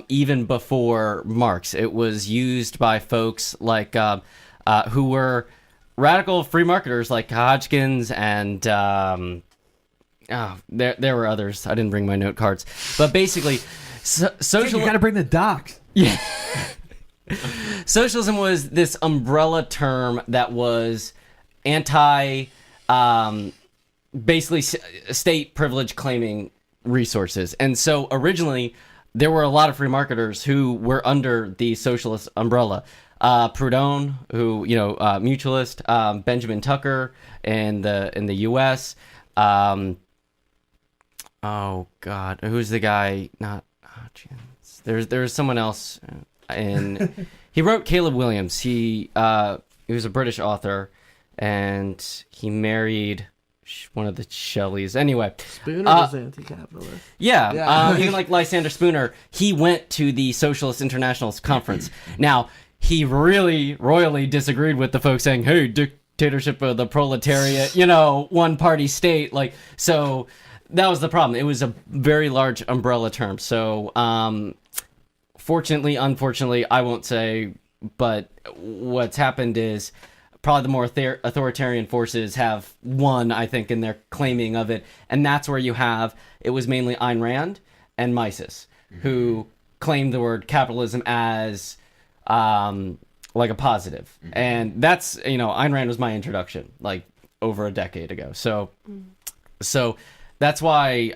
even before Marx. It was used by folks like who were radical free marketers like Hodgkins and there were others. I didn't bring my note cards, but basically, social. You got to bring the docs. Yeah. Socialism was this umbrella term that was anti, basically state privilege claiming resources. And so originally, there were a lot of free marketers who were under the socialist umbrella. Proudhon, who, mutualist, Benjamin Tucker in the U.S., oh God, who's the guy? Not Hodgkins. There's someone else, and he wrote Caleb Williams. He was a British author, and he married one of the Shelleys. Anyway, Spooner was anti-capitalist. yeah. Even like Lysander Spooner, he went to the Socialist Internationalist Conference. Now, he really royally disagreed with the folks saying, "Hey, dictatorship of the proletariat, one party state." Like, so. That was the problem. It was a very large umbrella term. So, fortunately, unfortunately, I won't say, but what's happened is probably the more authoritarian forces have won, I think, in their claiming of it. And that's where it was mainly Ayn Rand and Mises, who claimed the word capitalism as like a positive. And that's, Ayn Rand was my introduction, like over a decade ago. So that's why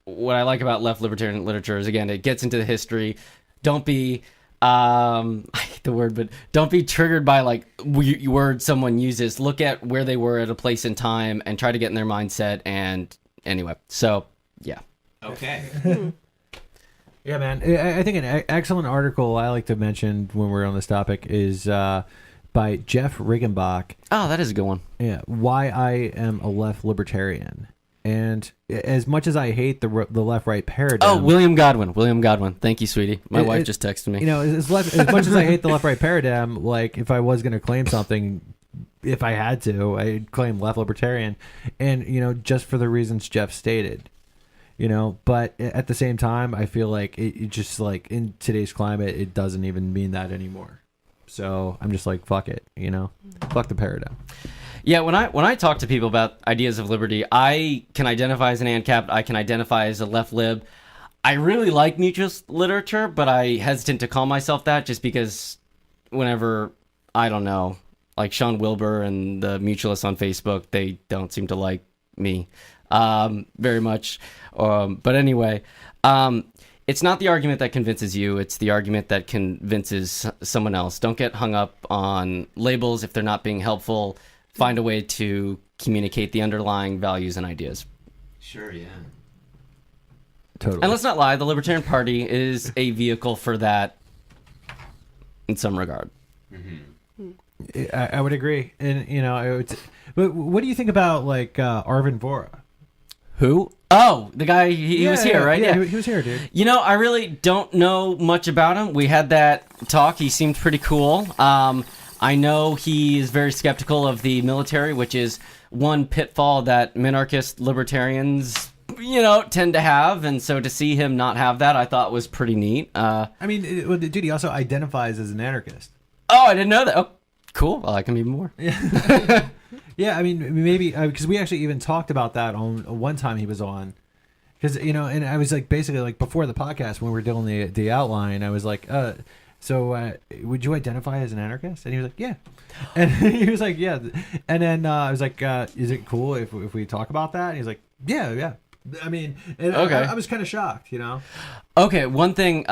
what I like about left libertarian literature is, again, it gets into the history. Don't be, I hate the word, but don't be triggered by like words someone uses. Look at where they were at a place in time and try to get in their mindset. And anyway, so yeah. Okay. Yeah, man. I think an excellent article I like to mention when we're on this topic is by Jeff Riggenbach. Oh, that is a good one. Yeah, Why I Am a Left Libertarian. And as much as I hate the left-right paradigm... Oh, William Godwin. Thank you, sweetie. My wife just texted me. As much as I hate the left-right paradigm, like, if I was going to claim something, if I had to, I'd claim left libertarian. And, just for the reasons Jeff stated. But at the same time, I feel like it just, like, in today's climate, it doesn't even mean that anymore. So I'm just like, fuck it, Fuck the paradigm. Yeah, when I talk to people about ideas of liberty, I can identify as an ANCAP, I can identify as a left lib. I really like mutualist literature, but I hesitant to call myself that just because whenever, I don't know, like Sean Wilbur and the mutualists on Facebook, they don't seem to like me very much. But anyway, it's not the argument that convinces you, it's the argument that convinces someone else. Don't get hung up on labels if they're not being helpful. Find a way to communicate the underlying values and ideas. Sure, yeah. Totally. And let's not lie, the Libertarian Party is a vehicle for that in some regard. I would agree. And, but what do you think about, like, Arvin Vora? Who? Oh, the guy, he was here, right? Yeah, he was here, dude. I really don't know much about him. We had that talk. He seemed pretty cool. I know he is very skeptical of the military, which is one pitfall that minarchist libertarians, tend to have. And so to see him not have that, I thought was pretty neat. Dude, he also identifies as an anarchist. Oh, I didn't know that. Oh, cool. I like him even more. Yeah. Yeah, maybe, because we actually even talked about that on one time he was on. Because, and I was like, basically, like, before the podcast, when we were doing the outline, I was like, so would you identify as an anarchist? And he was like, yeah. And he was like, yeah. And then I was like, is it cool if we talk about that? And he's like, yeah. Okay. I was kind of shocked, Okay, one thing,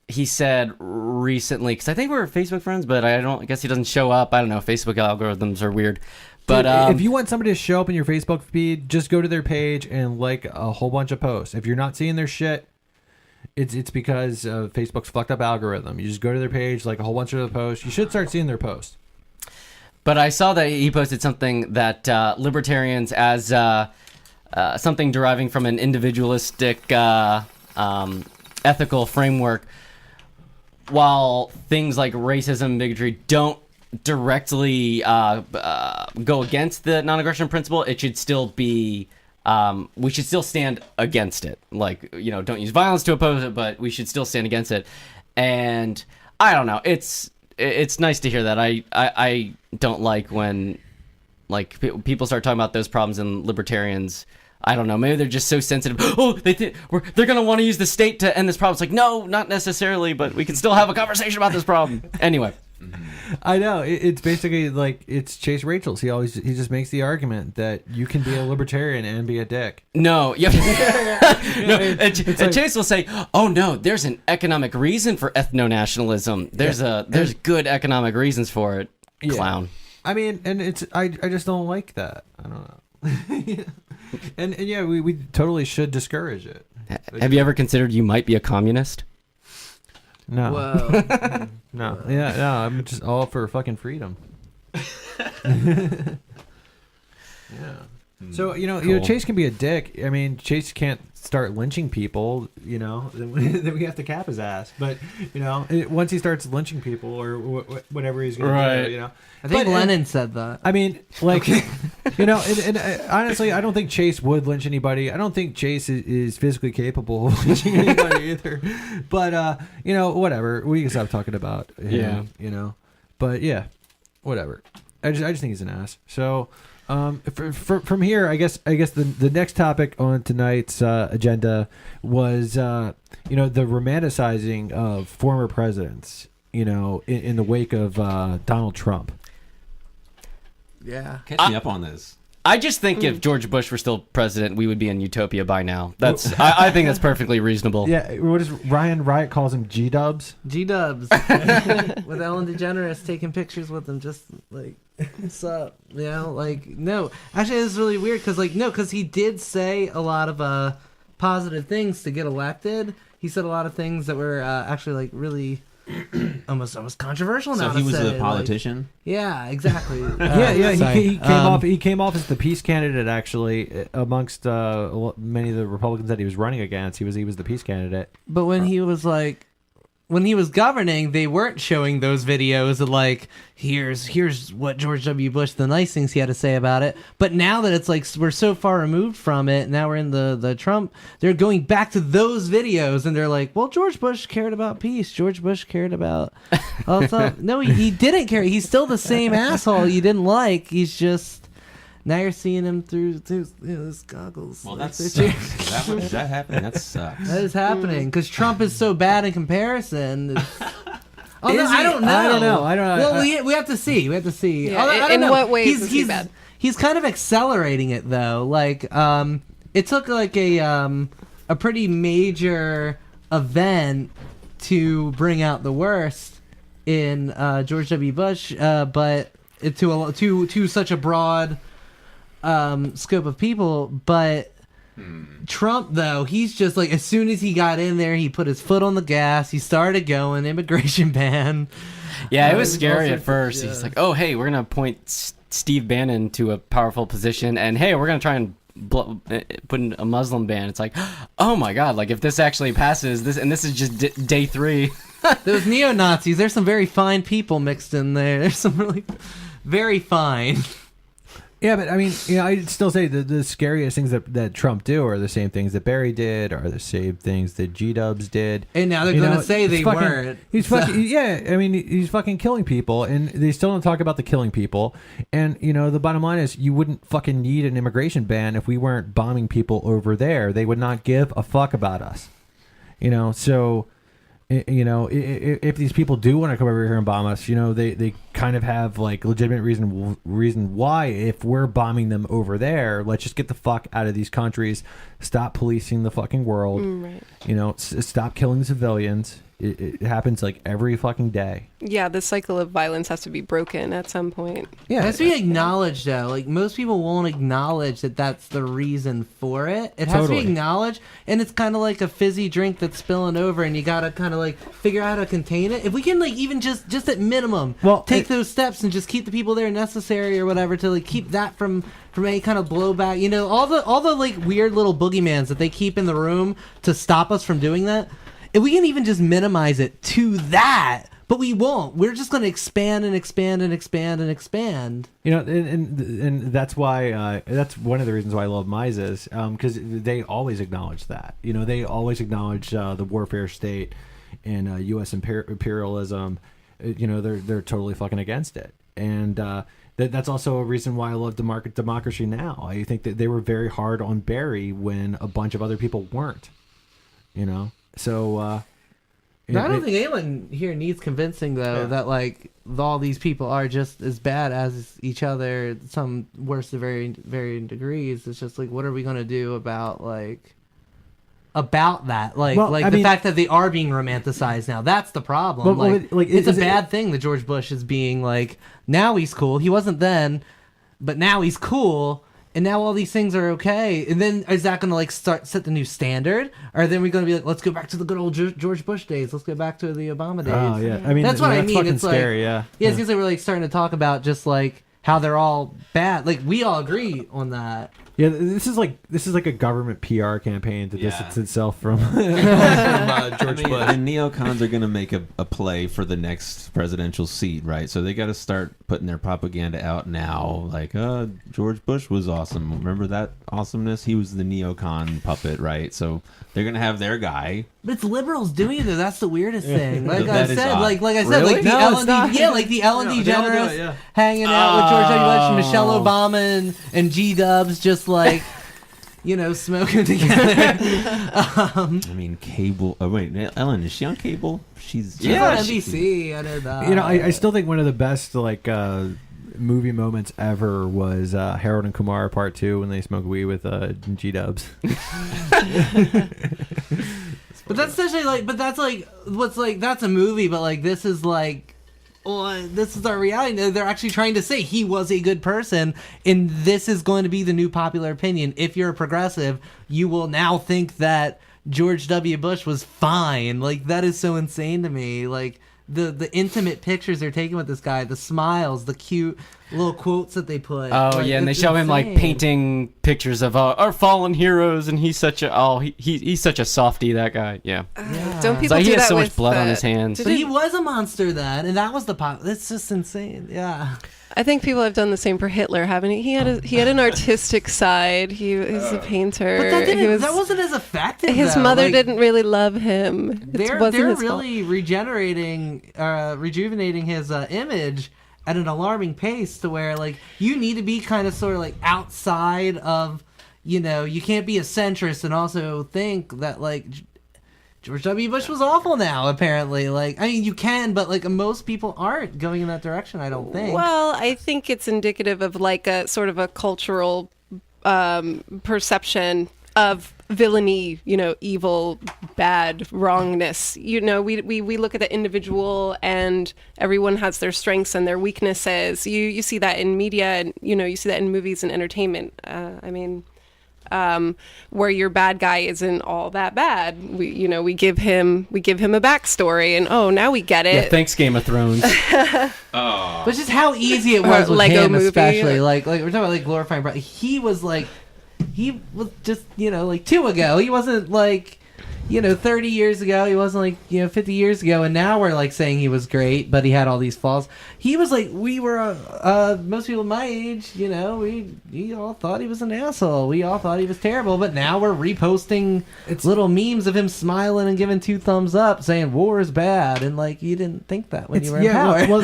he said recently, because I think we're Facebook friends, but I guess he doesn't show up. I don't know. Facebook algorithms are weird. But if you want somebody to show up in your Facebook feed, just go to their page and like a whole bunch of posts. If you're not seeing their shit, it's because Facebook's fucked up algorithm. You just go to their page, like a whole bunch of the posts. You should start seeing their posts. But I saw that he posted something that libertarians, as something deriving from an individualistic ethical framework, while things like racism, bigotry don't directly go against the non-aggression principle, it should still be we should still stand against it. Like, don't use violence to oppose it, but we should still stand against it. And I don't know, it's nice to hear that. I don't like when people start talking about those problems, and libertarians, I don't know, maybe they're just so sensitive. Oh, they're gonna want to use the state to end this problem. It's like, no, not necessarily, but we can still have a conversation about this problem anyway. I know, it's basically like it's Chase Rachel's. He just makes the argument that you can be a libertarian and be a dick. No, no, and Chase will say, "Oh no, there's an economic reason for ethno-nationalism. There's good economic reasons for it." Yeah. Clown. I mean, and I just don't like that. I don't know. and yeah, we totally should discourage it. Have you ever considered you might be a communist? No. Whoa. No. Yeah, no, I'm just all for fucking freedom. Yeah. So, Cool. Chase can be a dick. I mean, Chase can't start lynching people, then we have to cap his ass. But, once he starts lynching people or whatever he's going to do, I think Lenin said that. I mean, like, honestly, I don't think Chase would lynch anybody. I don't think Chase is physically capable of lynching anybody either. But, whatever. We can stop talking about him, But, yeah, whatever. I just think he's an ass. So, from here, I guess the next topic on tonight's agenda was, the romanticizing of former presidents, in the wake of Donald Trump. Yeah. Catch me up on this. I just think if George Bush were still president, we would be in utopia by now. I think that's perfectly reasonable. Yeah, what is Ryan Riot calls him G-dubs? G-dubs. With Ellen DeGeneres taking pictures with him, just like, what's up? No. Actually, it's really weird because he did say a lot of positive things to get elected. He said a lot of things that were actually really almost controversial. So now he to was say. a politician? Yeah, exactly. He came off as the peace candidate, actually, amongst many of the Republicans that he was running against. He was the peace candidate. But when he was governing, they weren't showing those videos of here's what George W. Bush, the nice things he had to say about it. But now that it's we're so far removed from it, now we're in the Trump, they're going back to those videos and they're like, well, George Bush cared about peace. George Bush cared about all stuff. No, he didn't care. He's still the same asshole you didn't like. He's just... Now you're seeing him through his goggles. Well, that sucks. Is that happening? That sucks. That is happening because Trump is so bad in comparison. I don't know. Well, we have to see. Yeah, I don't know. what ways is he bad? He's kind of accelerating it though. It took a pretty major event to bring out the worst in George W. Bush, but to such a broad scope of people. But Trump, though, he's just as soon as he got in there, he put his foot on the gas. He started going immigration ban. Yeah, it was scary at first. He's like, "Oh, hey, we're gonna appoint Steve Bannon to a powerful position, and hey, we're gonna try and put in a Muslim ban." It's like, oh my god, if this actually passes, this is just day 3. Those neo-Nazis, there's some very fine people mixed in there. There's some really very fine. Yeah, but I mean, I'd still say the scariest things that Trump do are the same things that Barry did, are the same things that G-dubs did. And now they're going to say they weren't. He's fucking, yeah, I mean, he's fucking killing people, and they still don't talk about the killing people. And, the bottom line is you wouldn't fucking need an immigration ban if we weren't bombing people over there. They would not give a fuck about us. So... if these people do want to come over here and bomb us, they kind of have legitimate reason why. If we're bombing them over there, let's just get the fuck out of these countries, stop policing the fucking world, Right. Stop killing civilians, It happens like every fucking day. Yeah, the cycle of violence has to be broken at some point. It has to be acknowledged, though. Like, most people won't acknowledge that that's the reason for it. It has to be acknowledged, and it's kind of like a fizzy drink that's spilling over, and you gotta kind of, like, figure out how to contain it. If we can, like, even just at minimum, take those steps and just keep the people there necessary or whatever to, like, keep that from any kind of blowback. You know, all the like, weird little boogeymans that they keep in the room to stop us from doing that. If we can even just minimize it to that, but we won't. We're just going to expand and expand and expand and expand. You know, and that's why that's one of the reasons why I love Mises, because they always acknowledge that. You know, they always acknowledge the warfare state and U.S. imperialism. You know, they're totally fucking against it, and that's also a reason why I love Democracy Now. I think that they were very hard on Barry when a bunch of other people weren't. You know. So, I don't think anyone here needs convincing, though, that, like, all these people are just as bad as each other, some worse to varying degrees. It's just, like, what are we going to do about that? Like, the fact that they are being romanticized now. That's the problem. It's a bad thing that George Bush is being, like, now he's cool. He wasn't then, but now he's cool. And now all these things are okay. And then is that going to like set the new standard? Or then we're going to be like, let's go back to the good old George Bush days. Let's go back to the Obama days. Oh, yeah. I mean, that's what I mean. Fucking it's scary, like, it's because we're like starting to talk about just like how they're all bad. Like we all agree on that. Yeah, this is like a government PR campaign to distance itself from, George Bush. The neocons are going to make a play for the next presidential seat, right? So they got to start putting their propaganda out now. Like, George Bush was awesome. Remember that awesomeness? He was the neocon puppet, right? So they're going to have their guy. But it's liberals doing it, though. That's the weirdest thing. Like I said, like I said, really? like the Ellen the Ellen DeGeneres hanging out with George W. Bush and Michelle Obama and G-Dubs just like, you know, smoking together. I mean, cable. Oh wait, Ellen, is she on cable? She's on NBC. I know that. You know, I still think one of the best like movie moments ever was Harold and Kumar Part 2 when they smoke weed with G-Dubs. But that's essentially like, that's a movie, but like this is like, this is our reality. They're actually trying to say he was a good person, and this is going to be the new popular opinion. If you're a progressive, you will now think that George W. Bush was fine. Like, that is so insane to me. Like, the intimate pictures they're taking with this guy, the smiles, the cute little quotes that they put. Oh, like, yeah, and they show him like painting pictures of our fallen heroes, and he's such a he's such a softie, that guy. Yeah. Don't people like do he has that so with much blood on his hands. But he was a monster then, and that was the pop. It's just insane. Yeah. I think people have done the same for Hitler, haven't he? He had an artistic side. He was a painter. But that wasn't as effective. His though. mother like, didn't really love him. They're really rejuvenating his image at an alarming pace to where like you need to be kind of sort of like outside of, you know, you can't be a centrist and also think that like George W. Bush was awful now, apparently. Like, I mean, you can, but like most people aren't going in that direction, I don't think. Well, I think it's indicative of like a sort of a cultural perception of villainy, you know, evil, bad, wrongness. You know, we look at the individual and everyone has their strengths and their weaknesses. You see that in media and, you know, you see that in movies and entertainment. I mean, where your bad guy isn't all that bad. We give him a backstory, and now we get it. Yeah, thanks, Game of Thrones. But just how easy it was with Lego him, movie. especially like we're talking about like glorifying. He was just, you know, like 2 ago. He wasn't like, you know, 30 years ago. He wasn't like, you know, 50 years ago. And now we're like saying he was great, but he had all these flaws. He was like, we were, most people my age, you know, we all thought he was an asshole. We all thought he was terrible. But now we're reposting little memes of him smiling and giving 2 thumbs up saying war is bad. And like, you didn't think that when you were in power. Well,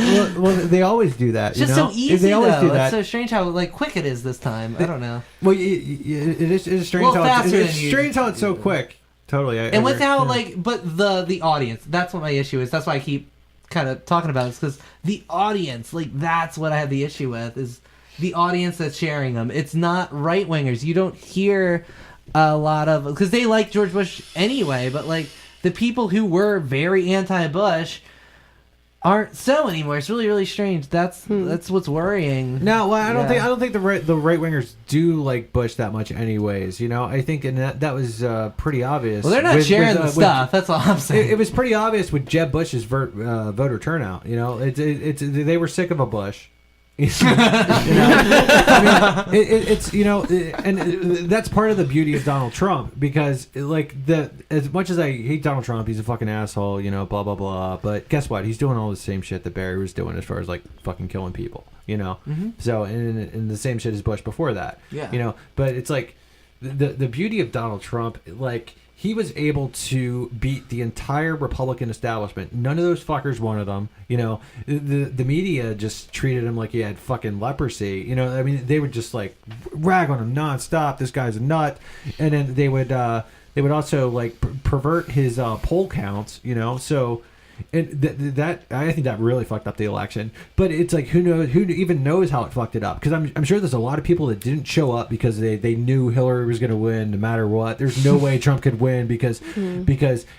they always do that. It's just so easy, they always do that. It's so strange how like quick it is this time. I don't know. Well, it is strange how it's so quick. Totally. And with how, like, but the audience, that's what my issue is. That's why I keep kind of talking about it, because the audience, like, that's what I have the issue with, is the audience that's sharing them. It's not right-wingers. You don't hear a lot of, because they like George Bush anyway, but, like, the people who were very anti-Bush aren't so anymore. It's really, really strange. That's what's worrying. No, well, I Yeah. don't think the right wingers do like Bush that much, anyways. You know, I think and that was pretty obvious. Well, they're not sharing the stuff. That's all I'm saying. It was pretty obvious with Jeb Bush's voter turnout. You know, it's they were sick of a Bush. You know, I mean, it's you know, and that's part of the beauty of Donald Trump, because like as much as I hate Donald Trump, he's a fucking asshole, you know, blah blah blah. But guess what? He's doing all the same shit that Barry was doing as far as like fucking killing people, you know. So and the same shit as Bush before that, Yeah. you know. But it's like the beauty of Donald Trump, like. He was able to beat the entire Republican establishment. None of those fuckers wanted him. You know, the media just treated him like he had fucking leprosy. You know, I mean, they would just like rag on him nonstop. This guy's a nut, and then they would also like pervert his poll counts. You know, so. And that I think that really fucked up the election. But it's like, who even knows how it fucked it up? Because I'm sure there's a lot of people that didn't show up because they knew Hillary was going to win no matter what. There's no way Trump could win because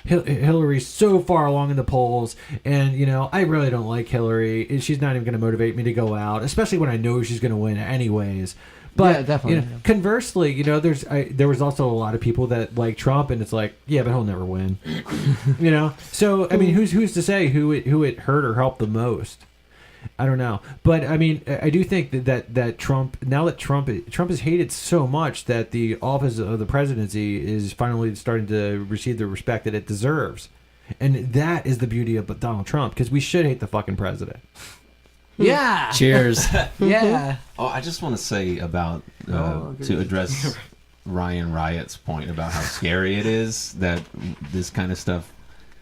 Hillary's so far along in the polls. And you know, I really don't like Hillary. She's not even going to motivate me to go out, especially when I know she's going to win anyways. But Yeah, definitely. you know, conversely, you know, there was also a lot of people that like Trump, and it's like, yeah, but he'll never win. You know, so I mean, who's to say who it hurt or helped the most? I don't know, but I mean, I do think that Trump, now that Trump is hated so much that the office of the presidency is finally starting to receive the respect that it deserves, and that is the beauty of Donald Trump, because we should hate the fucking president. Yeah. Cheers. Yeah. Oh, I just want to say about to address Ryan Riot's point about how scary it is that this kind of stuff.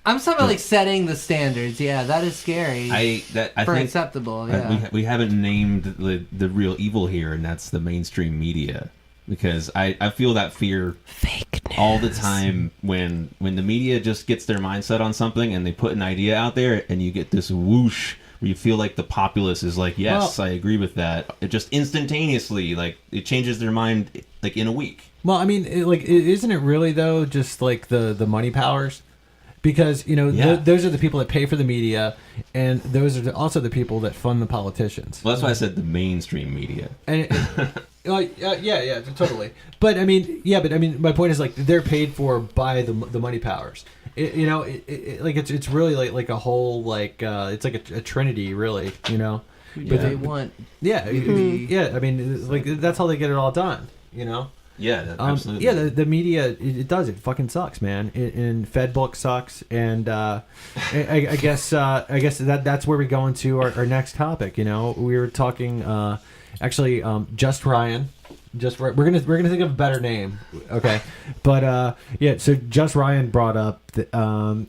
I'm talking about like setting the standards. Yeah, that is scary. I for think acceptable. Yeah. we haven't named the real evil here, and that's the mainstream media, because I feel that fear Fake news. all the time when the media just gets their mindset on something and they put an idea out there, and you get this whoosh. You feel like the populace is like, yes, I agree with that. It just instantaneously, like, it changes their mind, like, in a week. Well, I mean, isn't it really though just like the money powers? Because you know, those are the people that pay for the media, and those are also the people that fund the politicians. Well, that's why I said the mainstream media. And yeah, totally. But I mean, my point is like they're paid for by the money powers. You know, like it's really like a whole like it's like a trinity, really. You know, But they want. yeah. I mean, like that's how they get it all done. You know. Yeah, absolutely. Yeah, the media it does, it fucking sucks, man. And FedBook sucks, and I guess that's where we go into our next topic. You know, we were talking actually Just Ryan. We're gonna think of a better name, okay? But yeah, so Just Ryan brought up that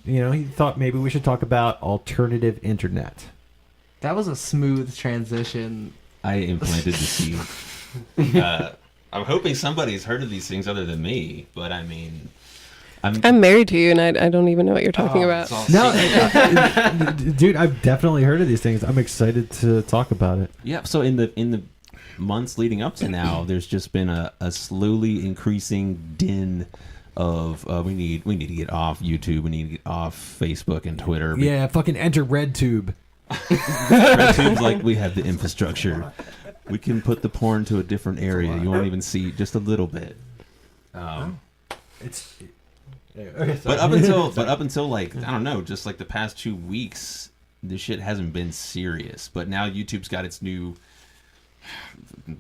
you know, he thought maybe we should talk about alternative internet. That was a smooth transition. I implanted the seed. I'm hoping somebody's heard of these things other than me, but I mean, I'm married to you, and I don't even know what you're talking about. No, dude, I've definitely heard of these things. I'm excited to talk about it. Yeah, so in the months leading up to now, there's just been a slowly increasing din of we need to get off YouTube, we need to get off Facebook and Twitter. Yeah, fucking enter RedTube. RedTube's like, we have the infrastructure. We can put the porn to a different area. You won't even see just a little bit. It's but up until like, I don't know, just like the past 2 weeks, this shit hasn't been serious. But now YouTube's got its new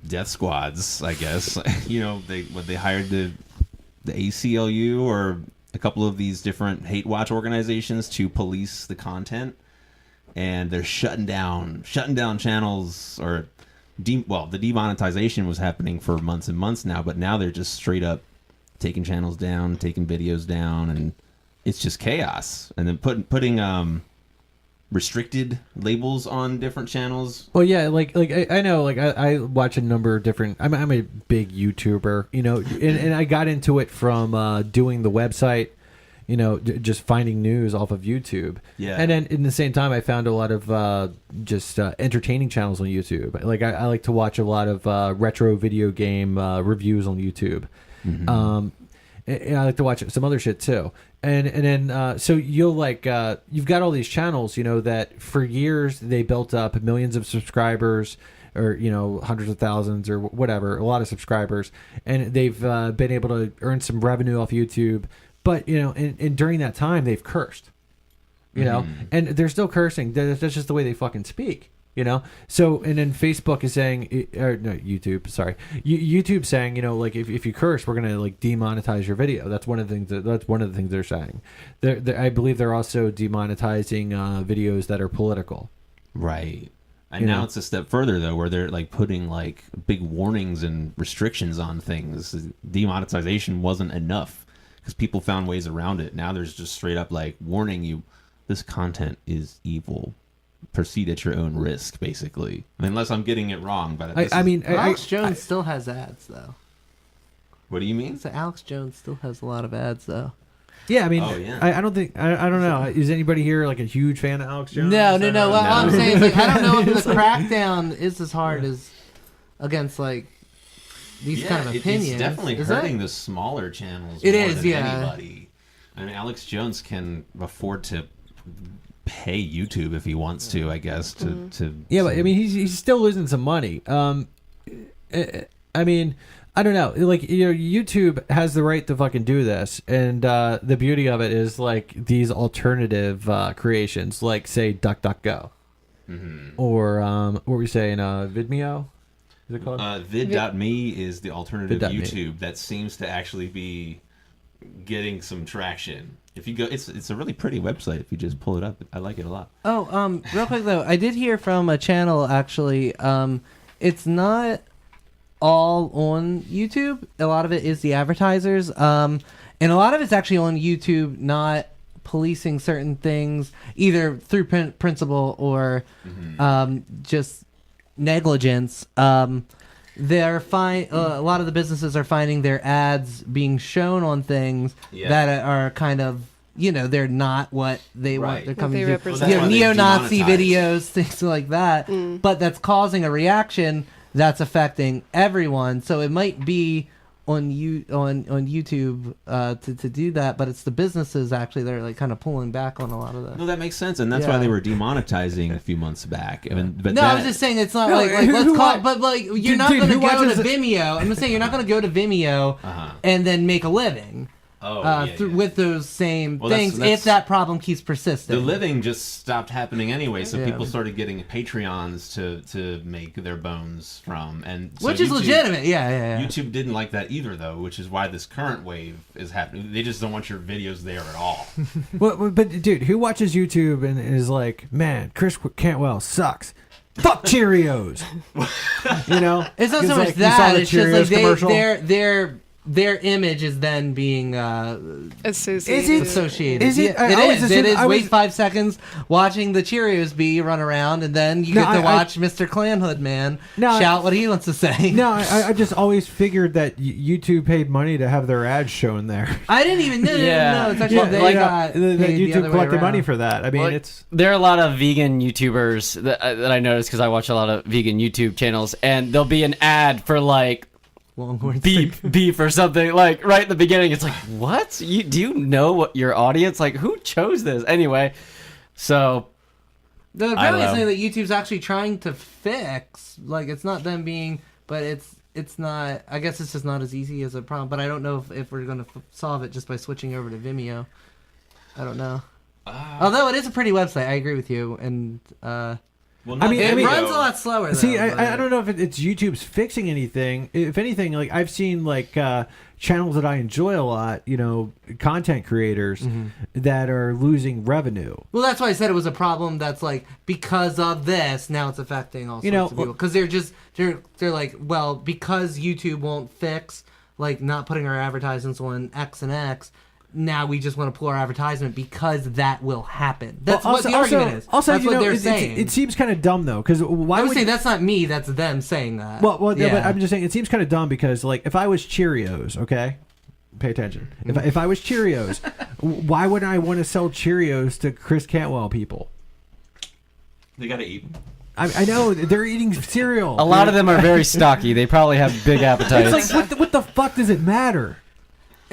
death squads, I guess. You know, they hired the ACLU or a couple of these different hate watch organizations to police the content, and they're shutting down channels. Or the demonetization was happening for months and months now, but now they're just straight up taking channels down, taking videos down, and it's just chaos. And then putting restricted labels on different channels. Well, yeah, like I know, like I watch a number of different. I'm a big YouTuber, you know, and I got into it from doing the website, you know, just finding news off of YouTube. Yeah. And then in the same time, I found a lot of just entertaining channels on YouTube. Like I like to watch a lot of retro video game reviews on YouTube. Mm-hmm. And I like to watch some other shit too. And then so you'll like you've got all these channels, you know, that for years they built up millions of subscribers, or you know, hundreds of thousands or whatever, a lot of subscribers, and they've been able to earn some revenue off YouTube. But you know, and during that time they've cursed, you know, and they're still cursing. That's just the way they fucking speak. You know, so and then Facebook is saying, or no, YouTube, sorry, YouTube saying, you know, like if you curse, we're gonna like demonetize your video. That's one of the things they're saying. I believe they're also demonetizing videos that are political. Right. And You now know? it's a step further though, where they're like putting like big warnings and restrictions on things. Demonetization wasn't enough because people found ways around it. Now there's just straight up like warning you, this content is evil. Proceed at your own risk, basically. Unless I'm getting it wrong, but I mean, Alex Jones still has ads though. what do you mean? So Alex Jones still has a lot of ads though. yeah, I mean, Oh, yeah. I don't think I don't know. Is anybody here like a huge fan of Alex Jones? No. What No. I'm saying is, like, I don't know if the crackdown is as hard as against like these kind of opinions. It's definitely Is hurting it? the smaller channels It more is, than yeah. anybody. I mean, Alex Jones can afford to pay YouTube if he wants to, I guess. To Yeah, but I mean, he's still losing some money. I mean, I don't know. Like, you know, YouTube has the right to fucking do this, and the beauty of it is like these alternative creations, like say DuckDuckGo, or what were we saying, Vidmeo? Is it called? Vid.me is the alternative Vid.me. YouTube that seems to actually be getting some traction. If you go, it's a really pretty website. If you just pull it up, I like it a lot. Oh, real quick though, I did hear from a channel actually. It's not all on YouTube. A lot of it is the advertisers, and a lot of it's actually on YouTube, not policing certain things either through principle or just negligence. They're fine. A lot of the businesses are finding their ads being shown on things that are kind of, you know, they're not what they want. Right. They're What coming they to represent. you know, That's why they neo-Nazi demonetize. videos, things like that. But that's causing a reaction that's affecting everyone. So it might be on YouTube to do that, but it's the businesses actually that are like kind of pulling back on a lot of that. No, that makes sense, and that's why Yeah. they were demonetizing a few months back. I mean, but No, that, I was just saying it's not No, like who let's call, wa- but like you're Dude, not going to who go watches to it? Vimeo. I'm just saying you're not going to go to Vimeo and then make a living with those same Well, things that's- if that problem keeps persisting. the living just stopped happening anyway, so Yeah. people started getting Patreons to make their bones from, and so which is YouTube- legitimate. Yeah. YouTube didn't like that either, though, which is why this current wave is happening. They just don't want your videos there at all. Well, but dude, who watches YouTube and is like, man, Chris Cantwell sucks. Fuck Cheerios. You know, It's not so much like, you saw that. the It's just Cheerios like commercial? their image is then being Associated. associated. Is it? I It always is. assumed- It is. I was- Wait 5 seconds, watching the Cheerios bee run around, and then you No, get to I- watch Mr. Clanhood Man No, shout what he wants to say. No, I just always figured that YouTube paid money to have their ads shown there. I didn't even know. Yeah. No, it's actually Yeah, they like, got The paid the other YouTube way collected money around. for that. I mean, Like, it's there are a lot of vegan YouTubers that I noticed because I watch a lot of vegan YouTube channels, and there'll be an ad for like Longhorn beef or something, like right at the beginning. It's like, what? Do you know what your audience, like, who chose this anyway? So The I don't apparently know. saying that YouTube's actually trying to fix, like it's not them being, but it's not. I guess it's just not as easy as a problem. But I don't know if we're going to solve it just by switching over to Vimeo. I don't know. Although it is a pretty website, I agree with you, and Well, I mean- it I mean- runs a lot slower. Though, see, but- I don't know if it's YouTube's fixing anything. If anything, like I've seen like channels that I enjoy a lot, you know, content creators that are losing revenue. Well, that's why I said it was a problem. That's like because of this, now it's affecting all sorts You know, of people because they're like, well, because YouTube won't fix like not putting our advertisements on X and X. Now we just want to pull our advertisement because that will happen. That's Well, what the argument is. Also, that's you what know, they're it saying. seems kind of dumb though, because why I would would say that's not me. That's them saying that. Well, yeah, yeah. but I'm just saying it seems kind of dumb because, like, if I was Cheerios, okay, pay attention. If I was Cheerios, why would I want to sell Cheerios to Chris Cantwell people? they got to eat. I know they're eating cereal. a lot of them are very stocky. They probably have big appetites. It's like what the fuck does it matter?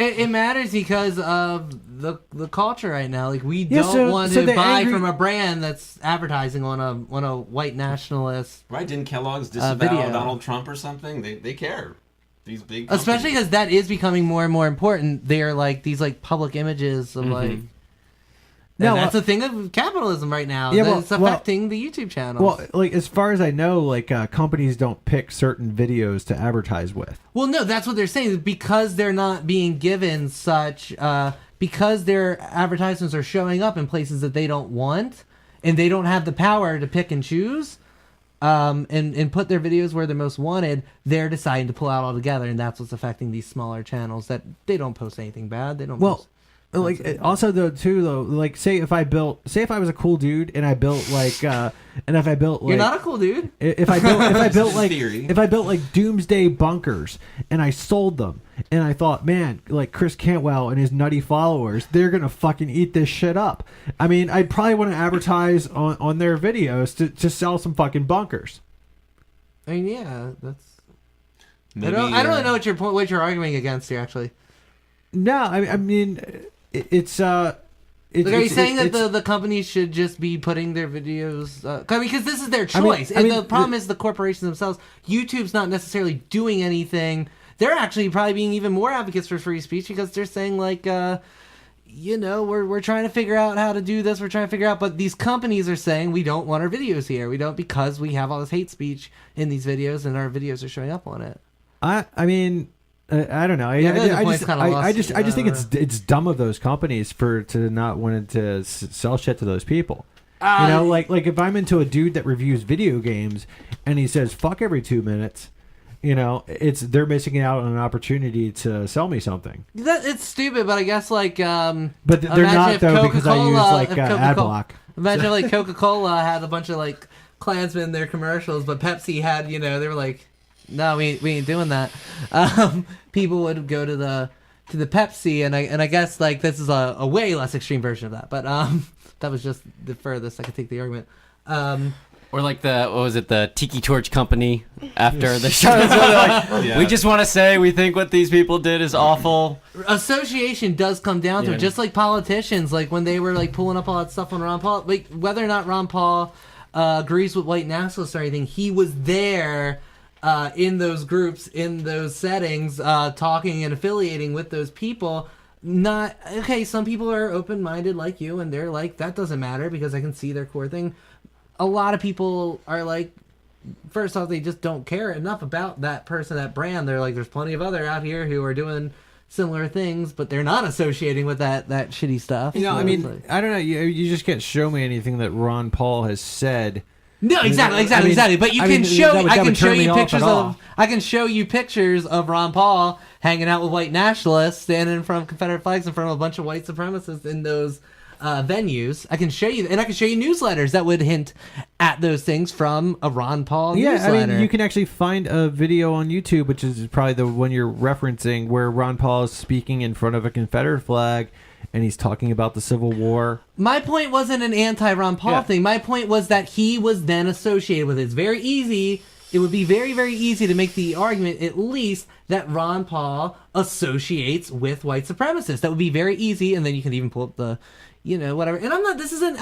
It matters because of the culture right now. Like we Yeah, don't want to they're buy angry- from a brand that's advertising on a white nationalist. Right? Didn't Kellogg's disavow video. Donald Trump or something? They care. These big Especially companies. because that is becoming more and more important. They're like these like public images of like. No, No, that's the thing of capitalism right now. Yeah, that well- it's affecting the YouTube channels. Well, like as far as I know, like companies don't pick certain videos to advertise with. Well, no, that's what they're saying. Because they're not being given such, because their advertisements are showing up in places that they don't want, and they don't have the power to pick and choose, and put their videos where they're most wanted, they're deciding to pull out altogether, and that's what's affecting these smaller channels that they don't post anything bad. They don't. Well, post like also though, like say if I was a cool dude and I built like and if I built like you're not a cool dude. if I built like Theory. if I built like doomsday bunkers and I sold them and I thought, man, like Chris Cantwell and his nutty followers, they're gonna fucking eat this shit up. I mean, I'd probably want to advertise on their videos to sell some fucking bunkers. I mean, yeah, that's. Maybe, I don't really know what you're arguing against here, actually. No, I mean, it's Like, are you saying that it's- the companies should just be putting their videos? Because this is their I mean- choice. I mean, and the problem is the corporations themselves. YouTube's not necessarily doing anything. They're actually probably being even more advocates for free speech because they're saying like, we're trying to figure out how to do this. We're trying to figure out, but these companies are saying we don't want our videos here. We don't because we have all this hate speech in these videos, and our videos are showing up on it. I mean. I don't know. I feel like the point's kinda lost. I just think it's dumb of those companies to not want to sell shit to those people. Like if I'm into a dude that reviews video games and he says fuck every 2 minutes, they're missing out on an opportunity to sell me something. It's stupid, but I guess like. But they're imagine not if though because I use Coca-Cola- like if ad Coca-Cola- block. Imagine like Coca-Cola had a bunch of like Klansmen in their commercials, but Pepsi had, they were like, no, we ain't doing that. People would go to the Pepsi, and I guess like this is a way less extreme version of that, but that was just the furthest I could take the argument. Or like the Tiki Torch Company after the show. So they're like, Yeah. we just want to say we think what these people did is awful. Association does come down to it, just like politicians, like when they were like pulling up all that stuff on Ron Paul, like whether or not Ron Paul agrees with white nationalists or anything, he was there. In those groups, in those settings, talking and affiliating with those people. Not okay. Some people are open-minded like you, and they're like, that doesn't matter because I can see their core thing. A lot of people are like, first off, they just don't care enough about that person, that brand. They're like, there's plenty of other out here who are doing similar things, but they're not associating with that shitty stuff. So I it's mean, like- I don't know. You just can't show me anything that Ron Paul has said. No, exactly. But you can show. I can show you pictures of. I can show you pictures of Ron Paul hanging out with white nationalists, standing in front of Confederate flags in front of a bunch of white supremacists in those venues. I can show you, and I can show you newsletters that would hint at those things from a Ron Paul newsletter. I mean, you can actually find a video on YouTube, which is probably the one you're referencing, where Ron Paul is speaking in front of a Confederate flag. And he's talking about the Civil War. My point wasn't an anti-Ron Paul thing. My point was that he was then associated with it. It's very easy. It would be very, very easy to make the argument, at least, that Ron Paul associates with white supremacists. That would be very easy, and then you can even pull up the, whatever. And I'm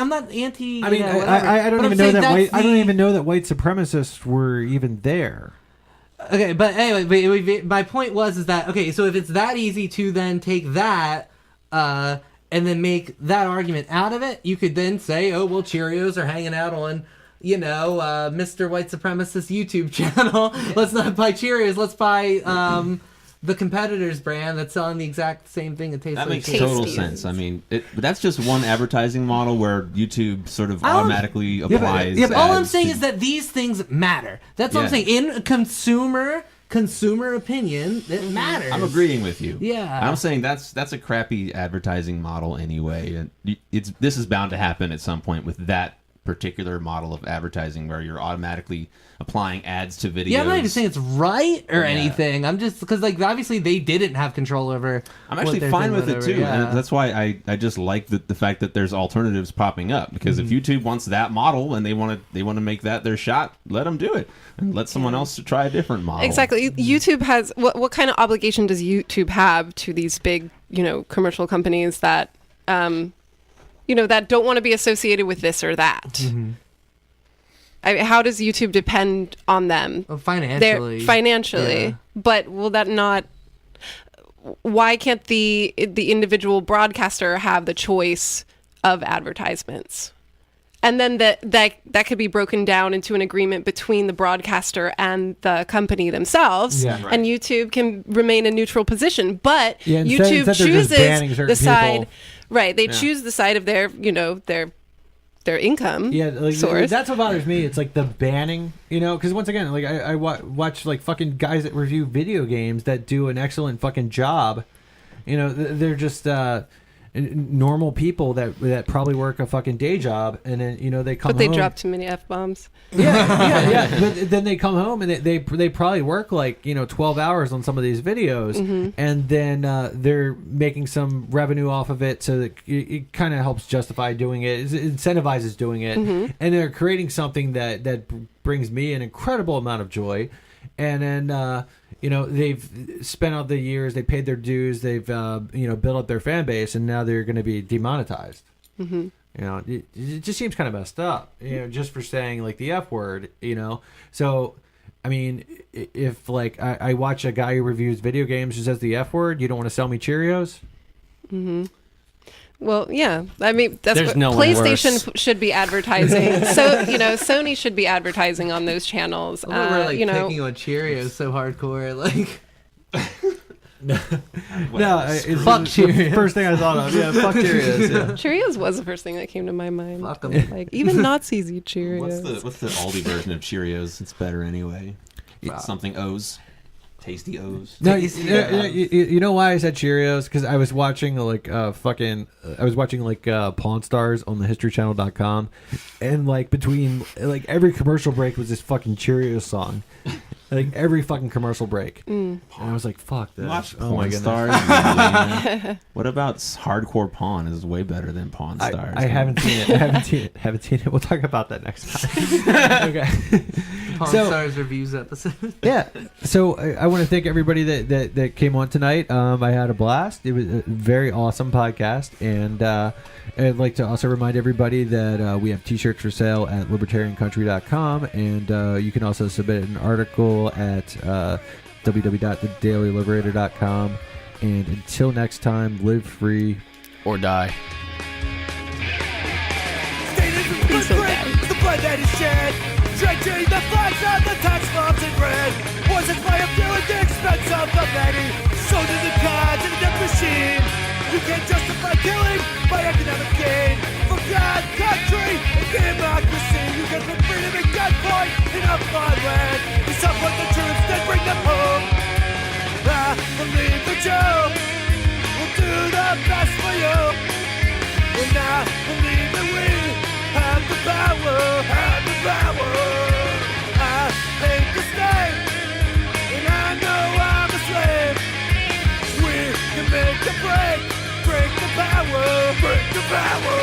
not anti. I mean, I don't even know that I don't even know that white supremacists were even there. Okay, but anyway, my point is that okay, so if it's that easy to then take that. And then make that argument out of it, you could then say, oh, well, Cheerios are hanging out on, Mr. White Supremacist YouTube channel. Let's not buy Cheerios. Let's buy the competitor's brand that's selling the exact same thing. It tastes That like makes Tasty. total sense. I mean, but that's just one advertising model where YouTube sort of automatically applies. All I'm ads saying to- is that these things matter. That's what I'm Yeah. saying. In consumer opinion, it matters. I'm agreeing with you. Yeah. I'm saying that's a crappy advertising model anyway, and this is bound to happen at some point with that particular model of advertising where you're automatically applying ads to videos. Yeah, I'm not even saying it's right or anything. I'm just because like obviously they didn't have control over. I'm actually fine with it too, and that's why I just like the fact that there's alternatives popping up. Because if YouTube wants that model and they want to make that their shot, let them do it, and let someone else try a different model. Exactly. YouTube has what kind of obligation does YouTube have to these big commercial companies that that don't want to be associated with this or that? I mean, how does YouTube depend on them? Well, financially. Yeah. But will that not... Why can't the individual broadcaster have the choice of advertisements? And then that could be broken down into an agreement between the broadcaster and the company themselves. Yeah. Right. And YouTube can remain a neutral position. But YouTube chooses the side... People. Right. They choose the side of their income source. That's what bothers me. It's like the banning, because once again, like I watch like fucking guys that review video games that do an excellent fucking job. They're just normal people that probably work a fucking day job, and then they come. But they home. drop too many F-bombs. Yeah. But then they come home and they probably work like 12 hours on some of these videos, and then they're making some revenue off of it, so that it kind of helps justify doing it. It incentivizes doing it, and they're creating something that brings me an incredible amount of joy, and then. They've spent all the years, they paid their dues, they've built up their fan base, and now they're going to be demonetized. It just seems kind of messed up, just for saying like the F word, So, I mean, if like I watch a guy who reviews video games who says the F word, you don't want to sell me Cheerios? Well, yeah. I mean, that's what PlayStation should be advertising. So, Sony should be advertising on those channels. We're like picking on Cheerios so hardcore, like. It's fuck Cheerios. First thing I thought of. Yeah, fuck Cheerios. Yeah. Cheerios was the first thing that came to my mind. Fuck 'em. Like even Nazis eat Cheerios. What's the Aldi version of Cheerios? It's better anyway. Something O's. Tasty O's. No, you know why I said Cheerios? Because I was watching Pawn Stars on the HistoryChannel.com, and like between like every commercial break was this fucking Cheerios song. Like every fucking commercial break, and I was like, "Fuck this!" Watch Pawn Stars. What about Hardcore Pawn? Is way better than Pawn Stars. I haven't seen it. Haven't seen it. We'll talk about that next time. Okay. Pawn Stars reviews episode. Yeah. So I want to thank everybody that came on tonight. I had a blast. It was a very awesome podcast, and I'd like to also remind everybody that we have t-shirts for sale at libertariancountry.com, and you can also submit an article at www.thedailyliberator.com. And until next time, live free or die. The blood that is shed, drenching the flags of the tax bombs in red. Poisoned by a few at the expense of the many. So do the gods in a death machine. You can't justify killing by economic gain. For God, country, and democracy, you can put freedom in gunpoint in a foreign land. We support the troops, then bring them home. I believe that you will do the best for you. And I believe that we have the power, have the power. I hate the state, and I know I'm a slave. We can make a break the power, break the power.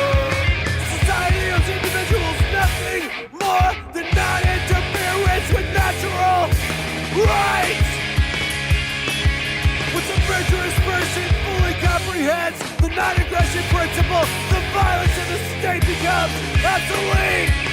Society owes individuals nothing more than non-interference with natural rights. Once a virtuous person fully comprehends the non-aggression principle, the violence of the state becomes obsolete.